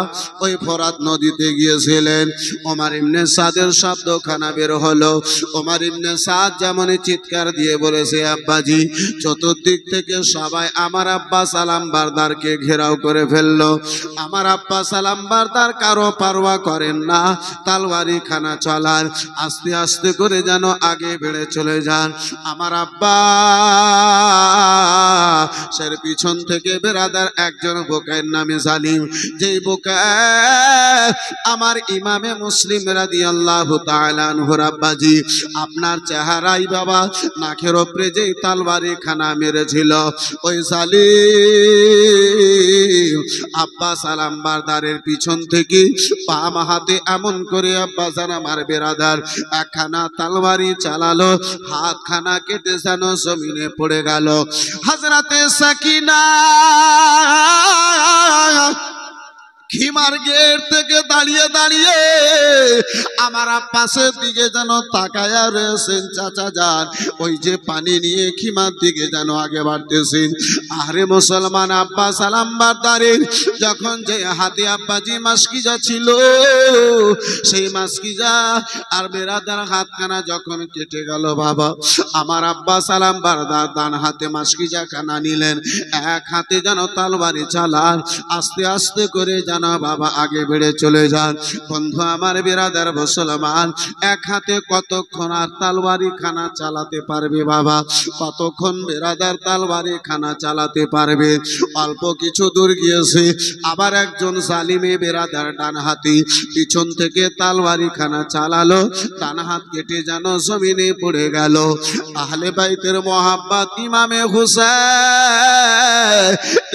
S1: ওই ফোরাত নদীতে গিয়েছিলেন। ওমর ইবনে সাদের শব্দখানা বের হলো। ওমর ইবনে সাদ যেমন চিৎকার দিয়ে বলেছে, আব্বাজি চতুর্দিক থেকে সবাই আমার আব্বা সালাম বারদারকে ঘেরাও করে ফেললো। আমার আব্বা সালাম বারদার কারো পারওয়া করেন না, তলোয়ারি খানা চলার, আস্তে আস্তে করে যেন আগে বেড়ে চলে যান। আমার আব্বা সের পিছন থেকে বেরাদার একজন বোকায়ের নামে জালিম, যেই বোকা আমার ইমামে মুসলিম রাদিয়াল্লাহু তাআলা আনহু আব্বাজি আপনার চেহারাই বাবা নাকের উপরে যেই তলোয়ারি খানা মেরেছিল, ওই জালিম আব্বা সালাম বারদারের পিছন থেকে বাম হাতে এমন করে আব্বা জান আমার বেরাদার একখানা তলোয়ারি চালালো, হাতখানা কেটে যেন জমিনে পড়ে গেল। হযরতে সাকিনা খিমার গেট থেকে দাঁড়িয়ে দাঁড়িয়ে আমার আব্বাসের দিকে যেন তাকায়া রয়েছেন। চাচা যান, ওই যে পানি নিয়ে খিমার দিকে যেন আগে বাড়তেছেন। আরে মুসলমান, আব্বা সালাম বারদারের যখন যে হাতে আব্বাজি মাসকিজা ছিল, সেই মাসকিজা আর বেরাদার হাতখানা যখন কেটে গেল বাবা, আমার আব্বা সালাম বারদার ডান হাতে মাসকিজা খানা নিলেন, এক হাতে যেন তলোয়ারি চালান, আস্তে আস্তে করে যেন বাবা আগে বেড়ে চলে যান। বন্ধু আমার বিরাদার মুসলমান, এক হাতে কতক্ষণ আর তলোয়ারি খানা চালাতে পারবে বাবা? কতক্ষণ বিরাদার তলোয়ারি খানা চালাতে পারবে? অল্প কিছু দূর গিয়েছে, আবার একজন জালিমে বিরাদার ডান হাতে পিছন থেকে তলোয়ারি খানা চালালো, ডান হাত কেটে যেন জমিনে পড়ে গেল। আহলে বাইতের মোহাব্বত ইমামে হুসাইন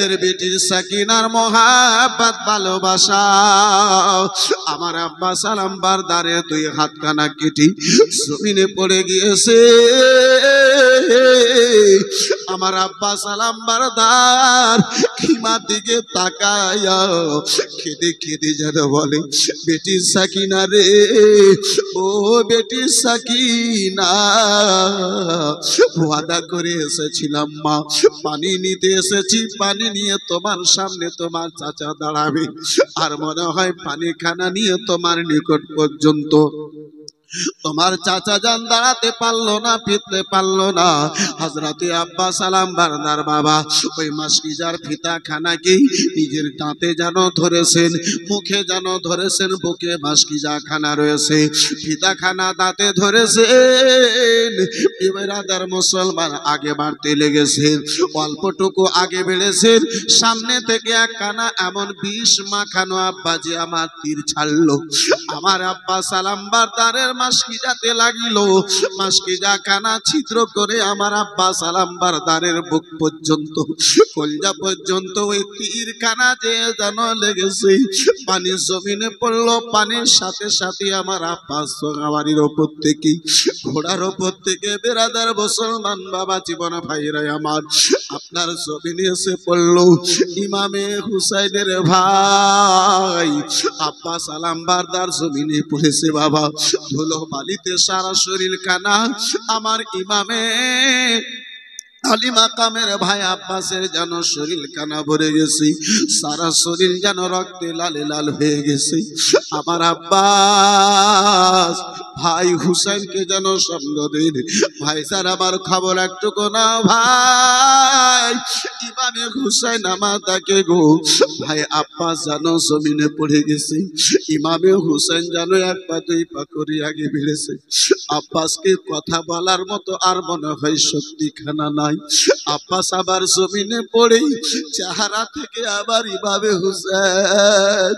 S1: এর বেটির সাকিনার মোহাব্বত ভালোবাসা আমার আব্বা সালাম বারদারে দুই হাতখানা কেটে জমিনে পড়ে গিয়েছে। আমার আব্বা সালাম বারদার খিমার দিকে তাকায়া খেদে খেদে যেন বলে, বেটি সাকিনা রে, ও বেটি সাকিনা, ওয়াদা করে এসেছিলাম মা, পানি নিতে এসেছি, পানি নিয়ে তোমার সামনে তোমার চাচা দাঁড়াবে, আর মনে হয় পানি খানা নিয়ে তোমার নিকট পর্যন্ত তোমার চাচা জান দাঁড়াতে পারলো না, ফিরতে পারলো না। হযরতে আব্বাস সালাম বারদার বাবা ওই মাসকিজার ফিতাখানাকে নিজের দাঁতে যেন ধরেছেন, মুখে যেন ধরেছেন, বুকে মাসকিজা খানা রয়েছে, ফিতাখানা দাঁতে ধরেছেন। বিরাদার মুসলমান আগে বাড়তে লেগেছেন, অল্পটুকু আগে বেড়েছেন, সামনে থেকে এক কানা এমন বিষ মাখানো আব্বাজি আমার তীর ছাড়লো। আমার আব্বা সালাম বারদারের মাসকিজাতে লাগিল, মাসকিজা কানা ছিদ্র করে আমার আব্বা সালাম বারদারের বুক পর্যন্ত, কলজা পর্যন্ত ওই তীর কানা যে যেন লেগেছে। পানি জমিনে পড়লো, পানির সাথে সাথে আমার আব্বা সোনাবাড়ির ওপর থেকে, ঘোড়ার ওপর থেকে বেরাদার মুসলমান বাবা জীবন ভাইরা আমার আপনার জমিনে এসে পড়লো ইমামে হুসাইনের ভাই আব্বা সালাম বারদার জমিনে পড়েছে বাবা। ধুলো বালিতে সারা শরীর কানা, আমার ইমামে আলী মাকামের ভাই আব্বাসের যেন শরীর কানা ভরে গেছে, সারা শরীর যেন রক্তে লালে লাল হয়ে গেছে। আমার আব্বাস ভাই হুসাইনকে যেন স্বপ্ন দিন, ভাই স্যার আমার খবর একটুকু না ভাই, ইমামে হুসাইন আমার তাকে গো। ভাই আব্বাস যেন জমিনে পড়ে গেছে, ইমামে হুসাইন যেন এক পা দুই পা করে আগে বেড়েছে। আব্বাসকে কথা বলার মতো আর মনে হয় শক্তি খানা নাই। আব্বাস আবার জমিনে পড়ে চেহারা থেকে আবার ইমামে হুসাইন,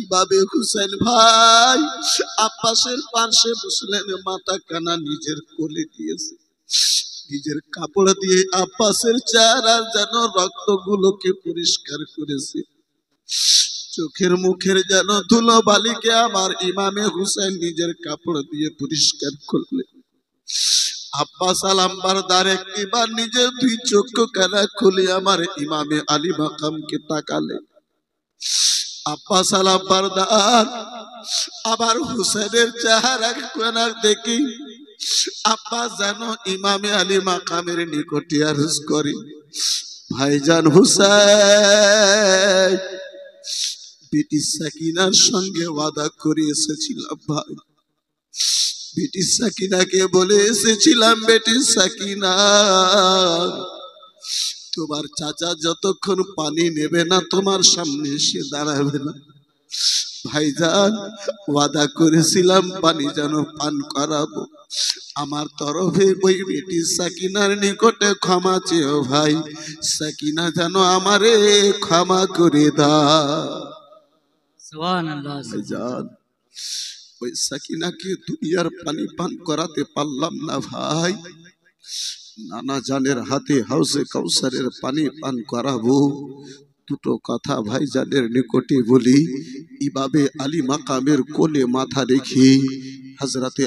S1: ইমামে হুসাইন ভাই আব্বাসের পাশে বসলেন, মাথা কানা নিজের কোলে দিয়েছে, নিজের কাপড় দিয়ে আব্বাসের চেহারা যেন রক্তগুলোকে পরিষ্কার করেছে, চোখের মুখের যেন ধুলো বালিকে আমার ইমামে হুসাইন নিজের কাপড় দিয়ে পরিষ্কার করলেন। আব্বা সালাম বারদার একবার নিজের দুই চক্ষু কানা খুলে আমার ইমামে আলী মাকামকে তাকালেন। আব্বা সালাম বারদার আবার হুসাইনের চেহারা কানা দেখি আব্বা যেন ইমামে আলী মাকামের নিকটে আরজ করে, ভাইজান হুসাইন বেটি সাকিনার সঙ্গে ওয়াদা করে এসেছিলাম ভাই, বেটি সাকিনাকে বলে এসেছিলাম, বেটি সাকিনা তোমার চাচা যতক্ষণ পানি নেবে না তোমার সামনে এসে দাঁড়াবে না। ভাইজান ওয়াদা করেছিলাম পানি যেন পান করাবো, আমার তরফে ওই বেটি সাকিনার নিকটে ক্ষমা চেয়েও ভাই, সাকিনা যেন আমারে ক্ষমা করে দাও।
S2: সুবহানাল্লাহ।
S1: ভাইজান ওই সাকিনাকে দুনিয়ার পানি পান করাতে পারলাম না ভাই, নানা জানের হাতে হাউসে কাউসারের পানি পান করাবো। দুটো কথা ভাইজানের নিকটে বলি, ইমামে আলী মাকামের কোলে মাথা রেখে হযরতে